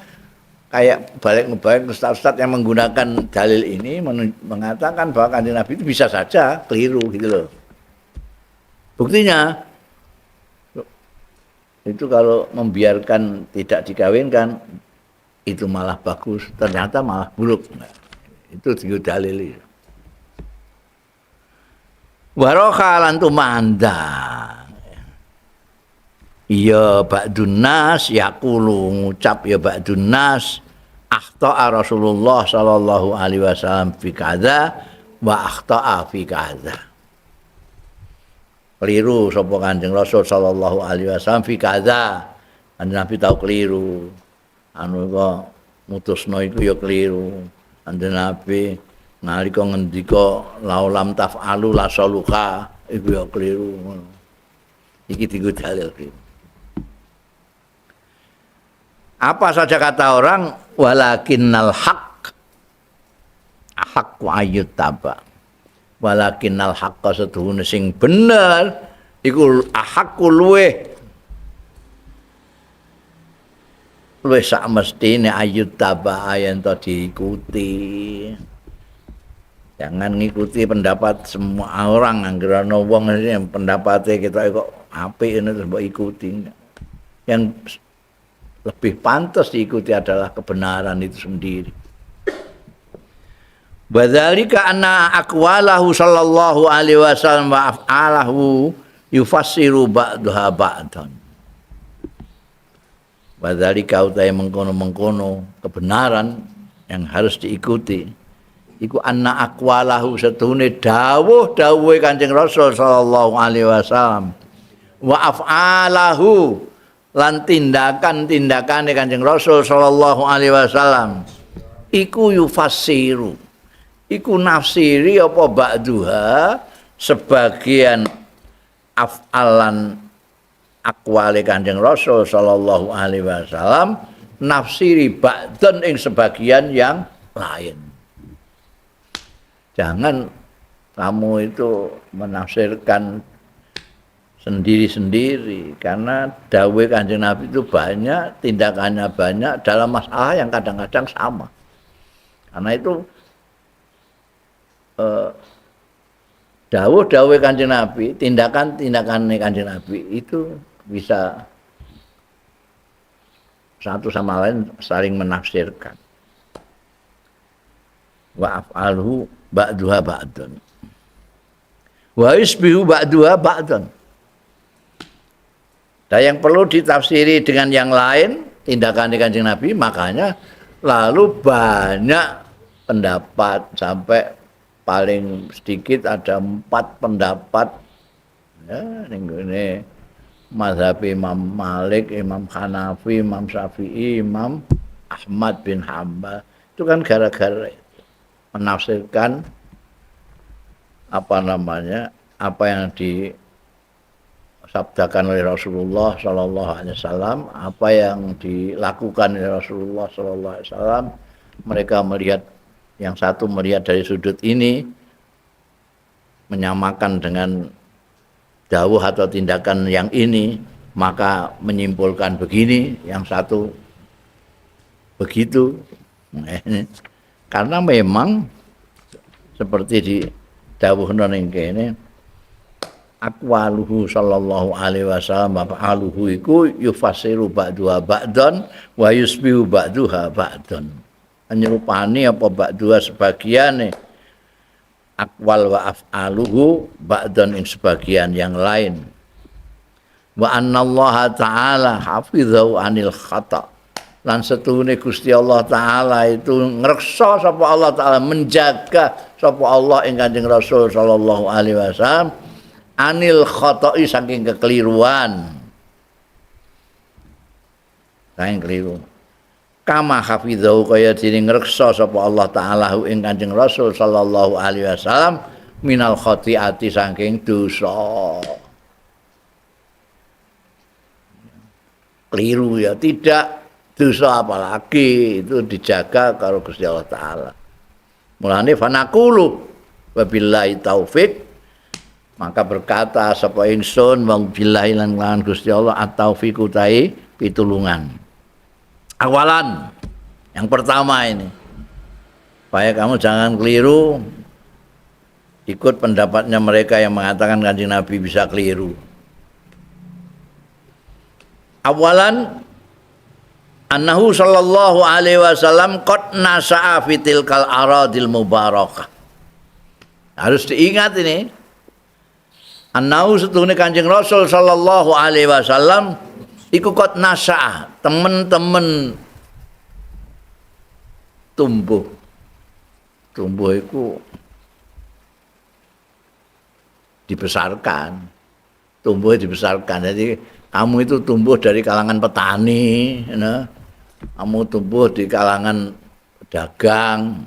kayak balik ustaz-ustaz yang menggunakan dalil ini mengatakan bahwa Kanjeng Nabi itu bisa saja keliru gitu loh. Buktinya itu kalau membiarkan tidak dikawinkan itu malah bagus, ternyata malah buruk. Itu tiga dalil. Waroha lan tumandang. Ya ba'dun nas yaqulu ngucap ya ba'dun nas akhta'a Rasulullah sallallahu alaihi wasallam fi kadza wa akhta'a fi kadza. Keliru sapa Kanjeng Rasul sallallahu alaihi wasallam fi kadza. Kanjeng Nabi tahu keliru. Anu kok mutusno iku ya keliru. Kanjeng Nabi nalika ngendika laulam taf'alu la saluka iku ya keliru. Iki tiga dalil. Apa saja kata orang walakinnal haq wa ayyut taba. Walakinnal haqqa setuhune sing bener iku ahaqu luweh sak mestine ayyut taba yen to diikuti. Jangan ngikuti pendapat semua orang anggere ana wong yang pendapatnya kita kok apik ini terus mbok ikuti. Yang lebih pantas diikuti adalah kebenaran itu sendiri. Badzalika anna aqwalahu sallallahu alaihi wasallam wa af'alahu yufassiru ba'daha ba'dan. Badzalika utai mengkono-mengkono kebenaran yang harus diikuti. Iku anna aqwalahu setune dawuh-dawuhe Kanjeng Rasul sallallahu alaihi wasallam wa af'alahu lan tindakan-tindakane Kanjeng Rasul sallallahu alaihi wasallam iku yufassiru iku nafsiri apa ba'duha sebagian af'alan aqwale Kanjeng Rasul sallallahu alaihi wasallam nafsiri ba'dan ing sebagian yang lain. Jangan kamu itu menafsirkan sendiri-sendiri karena dawuh Kanjeng Nabi itu banyak, tindakannya banyak dalam masalah yang kadang-kadang sama. Karena itu dawuh Kanjeng Nabi, tindakan Kanjeng Nabi itu bisa satu sama lain saling menafsirkan. Wa af'alhu ba'duha ba'dun. Wa yusbihu ba'duha ba'dan. Dan yang perlu ditafsiri dengan yang lain tindakan Kanjeng Nabi, makanya lalu banyak pendapat sampai paling sedikit ada 4 pendapat ya ini mazhab Imam Malik, Imam Hanafi, Imam Syafi'i, Imam Ahmad bin Hambal. Itu kan gara-gara menafsirkan apa yang disabdakan oleh Rasulullah Sallallahu Alaihi Wasallam, apa yang dilakukan oleh Rasulullah Sallallahu Alaihi Wasallam. Mereka melihat, yang satu melihat dari sudut ini, menyamakan dengan dawuh atau tindakan yang ini, maka menyimpulkan begini, yang satu begitu. Karena memang seperti di dawuhna ning kene, aqwaluhu sallallahu alaihi wasallam wa fa'aluhu iku yufassiru ba'duha ba'dan wa yusbihu ba'duha ba'dan. Nyerupani apa ba'duha sebagiane, aqwal wa af'aluhu ba'dan ing sebagian yang lain. Wa annallaha ta'ala hafizahu anil khata'. Lan setuhune Gusti Allah taala itu ngreksa sapa Allah taala, menjaga sapa Allah ing Kanjeng Rasul sallallahu alaihi wasallam anil khata'i, saking kekeliruan. Saking keliru. Kama hafizahu kaya dene ngreksa sapa Allah taala ing Kanjeng Rasul sallallahu alaihi wasallam minal khati'ati, saking dosa. Keliru ya tidak, dosa apalagi itu dijaga karo Gusti Allah taala. Mulane fanaqulu wabillahi taufik, maka berkata sapa ingsun wa billahi lan Gusti Allah at-taufiq utahe pitulungan. Awalan, yang pertama ini, supaya kamu jangan keliru ikut pendapatnya mereka yang mengatakan Kanjeng Nabi bisa keliru. Awalan, annahu sallallahu alaihi wasallam qad nasa'a fi tilkal aradil mubarakah. Harus diingat ini. Annahu setuhune Kanjeng Rasul sallallahu alaihi wasallam iku qad nasa'a, temen-temen tumbuh. Tumbuh iku dibesarkan. Tumbuh dibesarkan. Jadi kamu itu tumbuh dari kalangan petani, ya. Kamu tumbuh di kalangan dagang,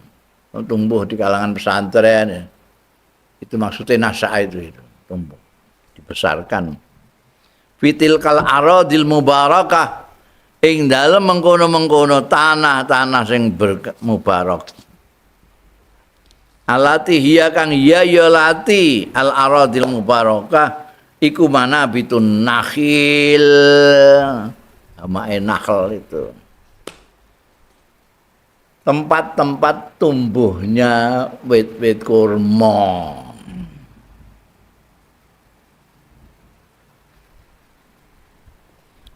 tumbuh di kalangan pesantren, ya. Itu maksudnya nasa itu tumbuh, dibesarkan. Fitil kal aradil mubarakah, ing dalem mengkono-mengkono tanah-tanah sing bermubarak. Alati hiya kang hiya ya lati al aradil mubarakah iku mana bitun nakhil, sama nakhl itu. Tempat-tempat tumbuhnya wit-wit kurma.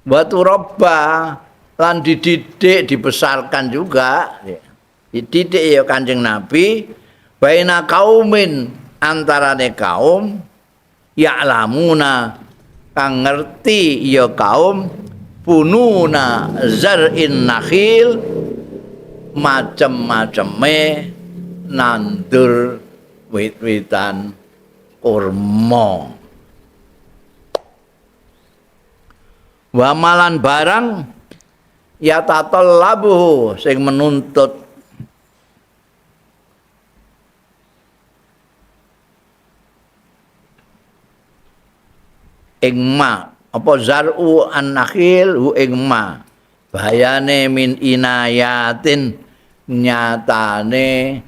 Watu robba, lan dididik, dibesarkan juga. Dididik ya Kanjeng Nabi, baina kaumin, antarane kaum, ya'lamuna, kang ngerti ya kaum, pununa zar'in nakhil, macem-maceme nandur wit-witan kurma. Wamalan barang ya tatallabuhu, sing menuntut ingma apa zar'u an-nakhil hu ingma bayane min inayatin, nyatane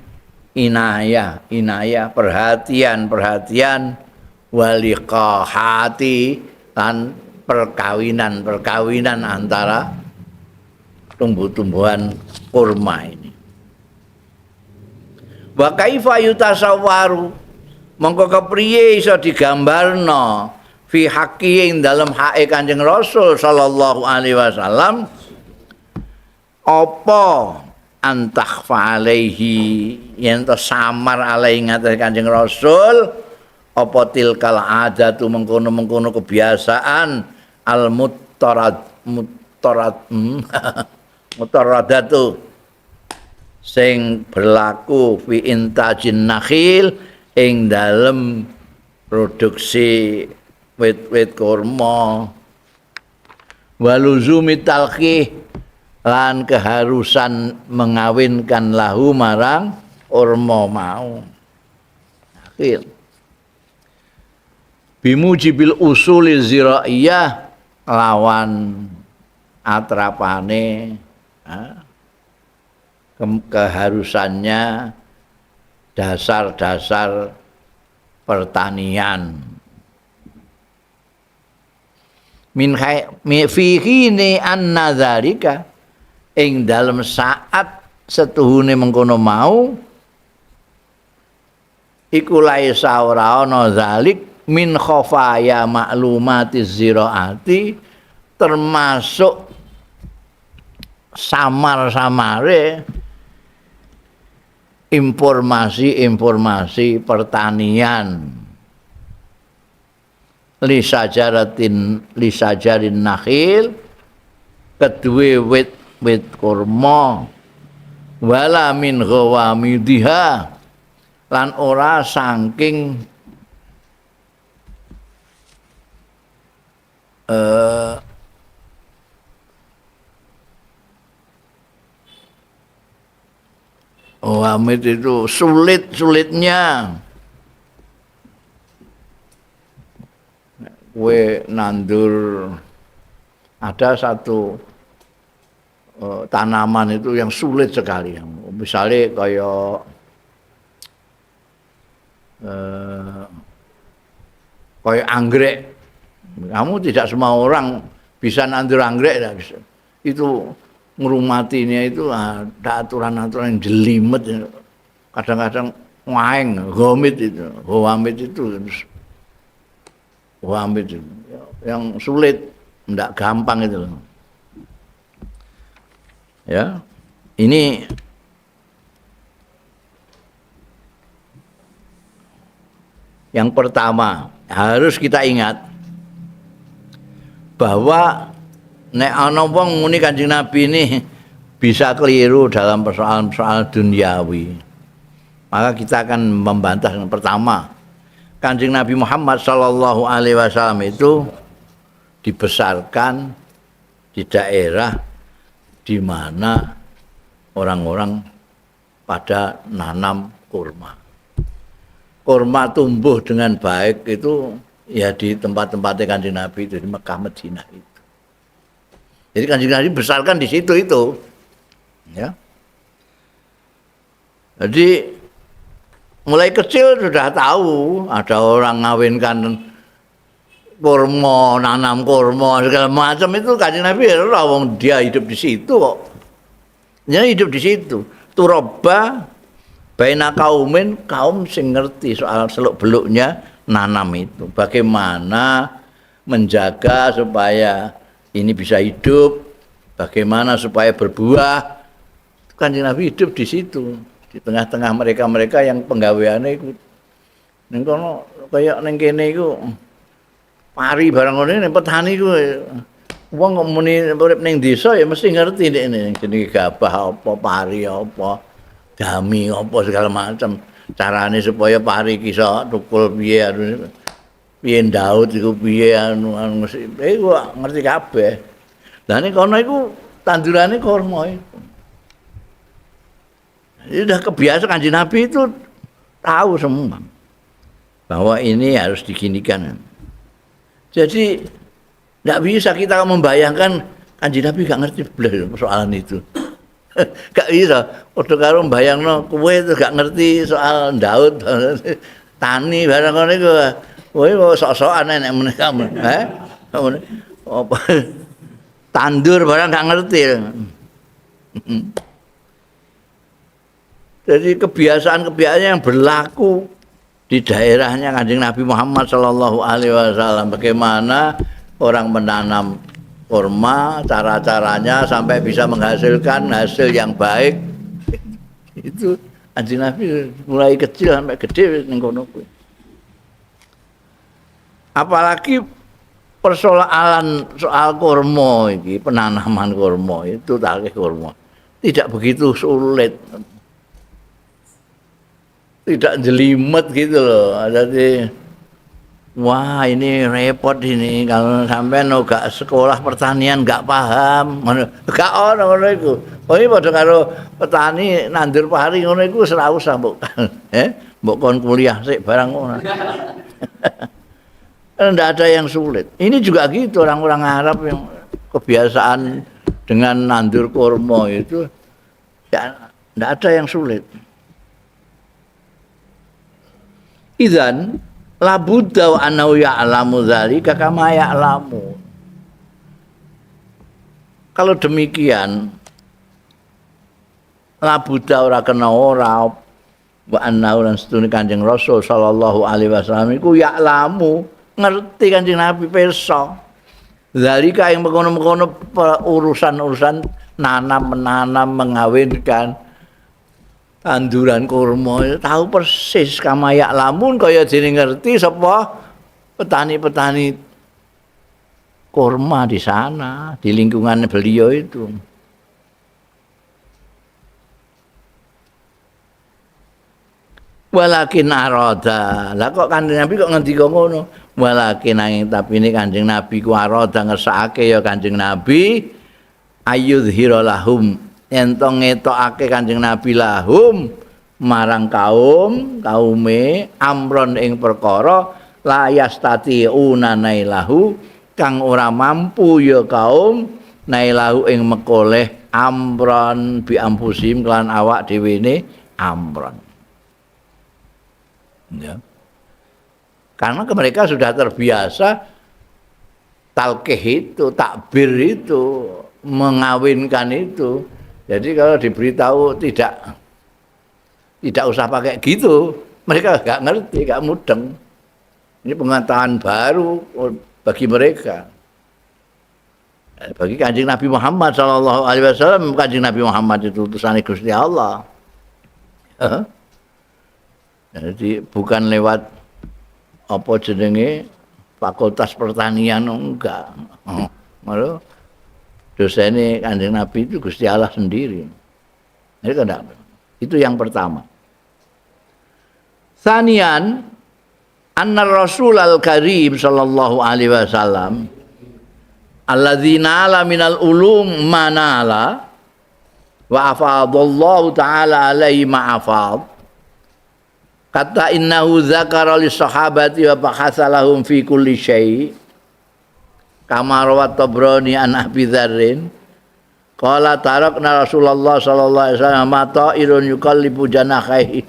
inayah perhatian waliqahati, lan perkawinan antara tumbuh-tumbuhan kurma ini. Wa kaifa yutasawwaru, mongko kepriye iso digambarno fi haqqi ing dalem hake Kanjeng Rasul sallallahu alaihi wasallam apa antakhfa alaihi, yen to samar alaihi ngatas Kanjeng Rasul apa tilkal adatu mengkono-mengkono kebiasaan al mutaradatu sing berlaku fi intajin nakhil ing dalem produksi wit-wit kurma waluzumi talqih lan keharusan mengawinkan lahu marang kurma mau nakhil bimujibil usuli ziraiyah lawan atrapane keharusannya dasar-dasar pertanian min fihi anna dzalika ing dalem saat setuhune mengkono mau iku laisa ora ana zalik min khafaya maklumatiz ziraati termasuk samar-samare informasi-informasi pertanian lisajarin nakhil kedue wit kurma wala min ghawamidiha lan ora saking Amit itu sulit-sulitnya kue nandur ada satu tanaman itu yang sulit sekali misalnya kayak anggrek kamu tidak semua orang bisa nandur anggrek itu ngrumatinya itu ada aturan-aturan yang jelimet kadang-kadang ngaeng gomit itu yang sulit enggak gampang itu ya ini yang pertama harus kita ingat bahwa nek ana wong muni Kanjeng Nabi ini bisa keliru dalam persoalan-persoalan duniawi. Maka kita akan membantah yang pertama. Kanjeng Nabi Muhammad sallallahu alaihi wasallam itu dibesarkan di daerah di mana orang-orang pada nanam kurma. Kurma tumbuh dengan baik itu ya di tempat-tempatnya Kanjeng Nabi itu di Mekah Madinah itu. Jadi Kanjeng Nabi besarkan di situ itu, ya. Jadi mulai kecil sudah tahu ada orang ngawinkan kurma, nanam kurma segala macam itu Kanjeng Nabi dia hidup di situ kok. Dia hidup di situ. Turaba baina kaum sing ngerti soal seluk-beluknya nanam itu. Bagaimana menjaga supaya ini bisa hidup, bagaimana supaya berbuah. Kanjeng Nabi hidup di situ, di tengah-tengah mereka-mereka yang penggaweane iku. Ning kono kaya ning kene iku pari barang ngene petani iku. Wong kok muni urip ning desa ya mesti ngerti nek jenenge gabah apa, pari apa, dami apa segala macam. Carane supaya pari ki iso tukul piye piye ndaut iku piye anu iku ngerti kabeh. Lah nek kono iku tandurane kurma iku. Ini sudah kebiasaan Kanjeng Nabi itu tahu semua bahwa ini harus diginikan. Jadi tidak bisa kita membayangkan Kanjeng Nabi gak ngerti belas persoalan itu. Gak bisa. Padha karo mbayangno kowe itu gak ngerti soal ndaut tani barang ngono iku. Kowe kok sok-sokan nek meneh kamu. Apa tandur barang gak ngerti. Jadi kebiasaan-kebiasaan yang berlaku di daerahnya Kanjeng Nabi Muhammad sallallahu alaihi wasallam, bagaimana orang menanam kurma, cara-caranya sampai bisa menghasilkan hasil yang baik. Itu Kanjeng Nabi mulai kecil sampai gede ning kono kuwi. Apalagi persoalan soal kurma iki, penanaman kurma itu takih kurma. Tidak begitu sulit. Tidak jelimet gitu loh. Jadi wah ini repot ini kalau sampean gak sekolah pertanian gak paham. Gak ono ngono iku. Oh ini padha karo petani nandur pari ngono iku ora usah mbok. Mbok kon kuliah sik barang ngono. Tidak ada yang sulit. Ini juga gitu orang-orang Arab yang kebiasaan dengan nandur kurma itu ya tidak ada yang sulit. Idzan la budda wa annahu ya'lamu dzalika kama ya'lamu. Kalau demikian la budda ora kena ora wa annahu lan setune Kanjeng Rasul sallallahu alaihi wasallam iku ya'lamu ngerti Kanjeng Nabi pirsa. Zalika yang mengono-mengono urusan-urusan menanam, mengawinkan tanduran kurma tahu persis kama lamun kaya dene ngerti sapa petani-petani kurma di sana, di lingkungan beliau itu. Walakin arada. Lah kok Kanjeng Nabi kok ngendika ngono? Walakin nanging tapi ini Kanjeng Nabi ku arada ngersakake ya Kanjeng Nabi ayyudhira lahum ento ngetokake Kanjeng Nabi lahum marang kaume amron ing perkara la yastati'una nailahu kang ora mampu ya kaum nailahu ing mekoleh amron bi ampusim kelan awak dhewene amron. Ya. Karena mereka sudah terbiasa talqih itu, takbir itu, mengawinkan itu. Jadi kalau diberitahu tidak usah pakai gitu, mereka nggak ngerti, nggak mudeng. Ini pengetahuan baru bagi mereka. Bagi Kanjeng Nabi Muhammad sallallahu alaihi wasallam, Kanjeng Nabi Muhammad itu utusan Gusti Allah. Jadi bukan lewat apa jenenge fakultas pertanian enggak. Malah dosene Kanjeng Nabi itu Gusti Allah sendiri. Jadi kan itu yang pertama. Sanian anna Rasulul Karim sallallahu alaihi wasallam alladzina ala minal ulum manala wa afadallahu taala alaihi ma'afad. Kata innahu dzakara lis sahabati wa bahasa lahum fi kulli syai' kama rawat Tabrani an Abi Dzarrin qala tarakna Rasulullah sallallahu alaihi wasallam ta'irun yuqallibu janahihi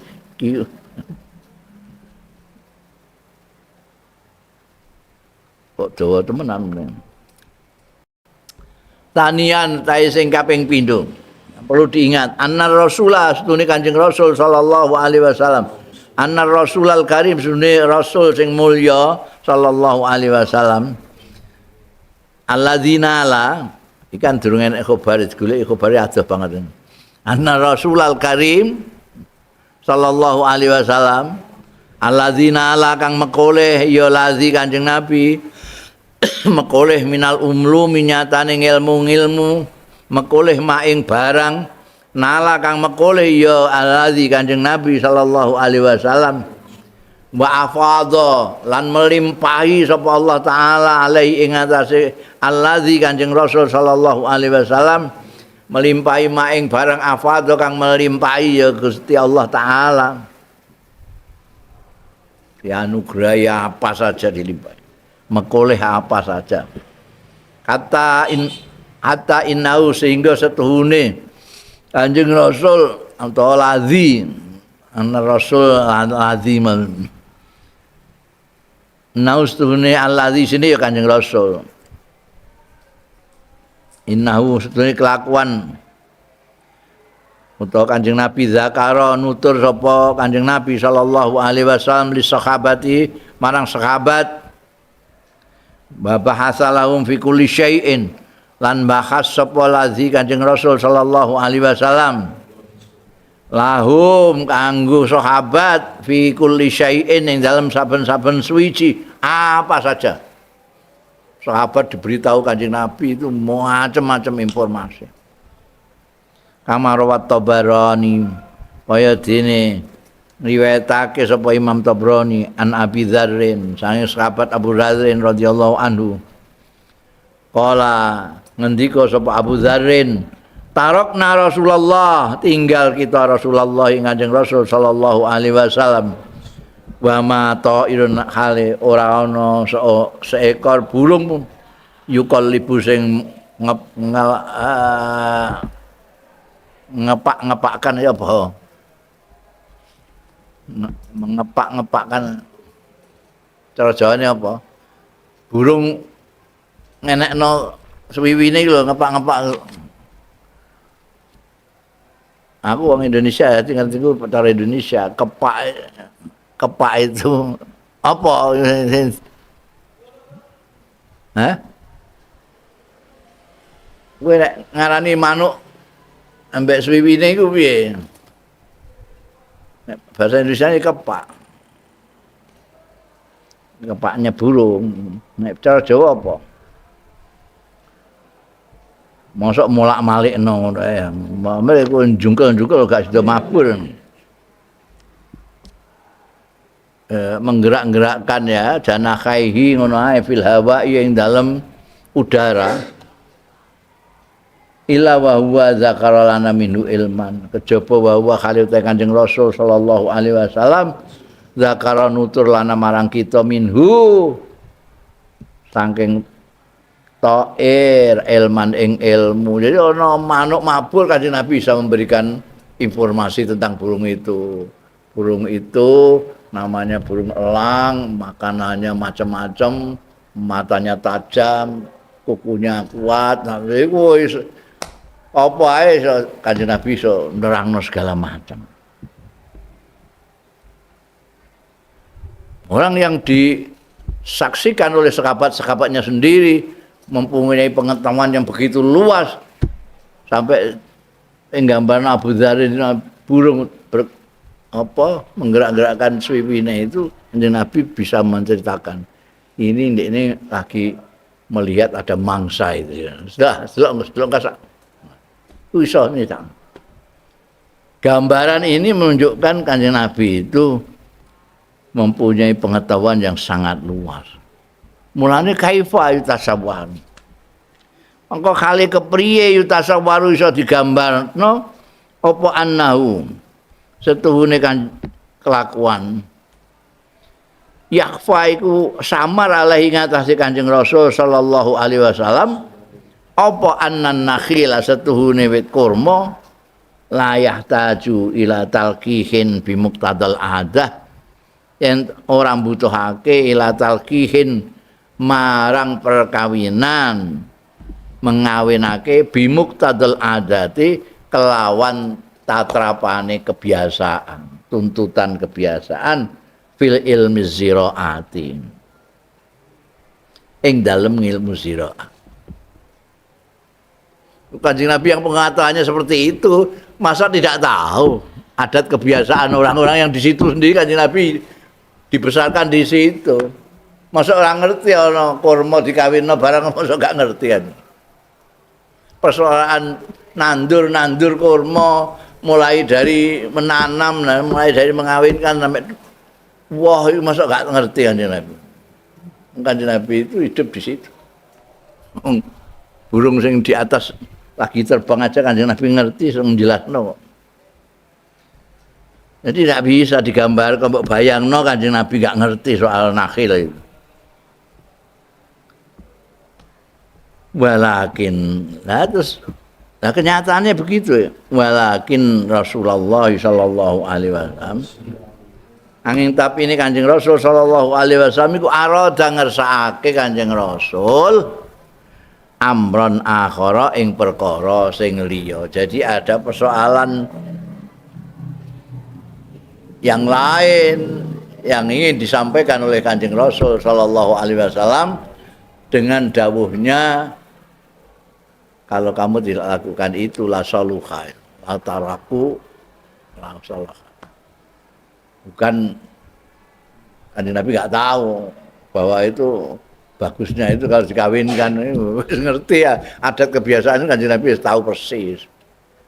kok dawa temenan. Tanian tae sing kaping pindho perlu diingat anna Rasulullah setune Kanjeng Rasul sallallahu alaihi wasallam anna Rasulul Karim sunne Rasul sing mulya sallallahu alaihi wasallam alladzina la ikan durung enek khabar golek khabar adoh banget anna Rasulul Karim sallallahu alaihi wasallam alladzina la kang mekoleh ya lazi Kanjeng Nabi mekoleh minal umlumi nyatane ilmu-ilmu mekoleh maing barang nala kang mekoleh ya alazi Kanjeng Nabi sallallahu alaihi wasallam wa afadha lan melimpahi sapa Allah taala alaihi ing atase alazi Kanjeng Rasul sallallahu alaihi wasallam melimpahi maing barang afadha kang melimpahi ya Gusti Allah taala dianugerahi apa saja dilimpahi mekoleh apa saja hatta innahu sehingga setuhune Kanjeng Rasul atau ladzi anna Rasul ladzi naustune alladzi sini ya Kanjeng Rasul innahu setune kelakuan utawa Kanjeng Nabi zakara nutur sapa Kanjeng Nabi sallallahu alaihi wasallam li sahabati marang sahabat bahasa lahum fi kulli syai'in lan bahas sapa lazi Kanjeng Rasul sallallahu alaihi wasallam lahum kanggo sahabat fi kulli syai'in ing dalam saben-saben suwiji apa saja. Sahabat diberitahu Kanjeng Nabi itu macam-macam informasi. Kama rawat Tabarani kaya dene riwayatake sapa Imam Tabrani an Abi Dzarrin sange sahabat Abu Dzarrin radhiyallahu anhu. Kala ngendika sapa Abu Dzarrin, tarokna Rasulullah, tinggal kita Rasulullah Kanjeng Rasul sallallahu alaihi wasallam. Wa ma ta'irun hale ora ana seekor burung pun yuqallibu sing ngepak-ngepakkan ya apa? Mengepak-ngepakkan cara Jawane apa? Burung ngenekno suwiwine lho ngepak-ngepak. Aku wong Indonesia ya tinggal cara Indonesia kepak itu apa? Hah? Kowe nek ngarani manuk ambek suwiwine iku piye? Bahasa Indonesia ini kepak. Kepaknya burung. Nek cara Jawa apa? Mosok molak-malik ngono ya. Mereka jungkel-jungkel gak sudah mabur. Menggerak-gerakkan ya janakaihi ngono ae fil hawa ing dalam udara illa wa huwa zakara lana minhu ilman kejaba wa huwa khalil Kanjeng Rasul sallallahu alaihi wasallam zakara nutur lana marang kita minhu saking ta'ir ilman ing ilmu. Jadi ana manuk mabur Kanjeng Nabi bisa memberikan informasi tentang burung itu. Burung itu namanya burung elang, makanannya macam-macam, matanya tajam, kukunya kuat. Nah, iku apa ae Kanjeng Nabi iso nerangno segala macam. Orang yang disaksikan oleh sahabat-sahabatnya sendiri mempunyai pengetahuan yang begitu luas sampai gambaran Abu Dzarrin burung menggerak-gerakkan suwiwine itu Nabi bisa menceritakan ini lagi melihat ada mangsa itu. Sudah kasak. Iso nih. Gambaran ini menunjukkan Kanjeng Nabi itu mempunyai pengetahuan yang sangat luas. Mulane kaifa yutasawwar. Mengko kali kepriye yutasawwaru iso digambarno apa annahu setuhune kan kelakuan yakfa iku samar alaihi ngatasi Kanjeng Rasul sallallahu alaihi wasallam apa annan nakhila setuhune wit kurma la yahtaju ila talqihin bi muqtadal adah yen ora mbutuhake ila talqihin marang perkawinan mengawinake bi muqtadal adati kelawan tatrapane kebiasaan, tuntutan kebiasaan fil ilmi ziraati. Ing dalem ilmu ziraat. Kanjeng Nabi yang pengetahuannya seperti itu, masa tidak tahu adat kebiasaan orang-orang yang di situ sendiri. Kanjeng Nabi dibesarkan di situ. Masa orang ngerti ana kurma dikawinno barang masa gak ngerti kan. Persoalan nandur kurma mulai dari menanam, mulai dari mengawinkan sampai wah itu masa gak ngerti Kanjeng Nabi. Kanjeng Nabi itu hidup di situ. Burung sing di atas lagi terbang aja Kanjeng Nabi ngerti sing jelasno. Jadi tidak bisa digambar kok bayangno Kanjeng Nabi gak ngerti soal nakhil itu. Walakin terus nah kenyataannya begitu ya. Walakin Rasulullah sallallahu alaihi wasallam angin tapi ini Kanjeng Rasul sallallahu alaihi wasallam iku arada ngersakake Kanjeng Rasul amron akhara ing perkara sing liya. Jadi ada persoalan yang lain yang ingin disampaikan oleh Kanjeng Rasul sallallahu alaihi wasallam dengan dawuhnya kalau kamu tidak lakukan itu la saluha la taraku la salah. Bukan Kanjeng Nabi enggak tahu bahwa itu bagusnya itu kalau dikawinkan ngerti ya adat kebiasaan Kanjeng Nabi tahu persis.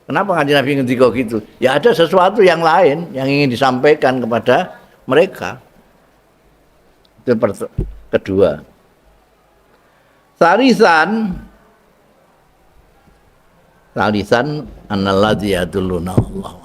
Kenapa Kanjeng Nabi ngendika gitu? Ya ada sesuatu yang lain yang ingin disampaikan kepada mereka. Itu kedua. Salisan annalladzi yadulluna Allah.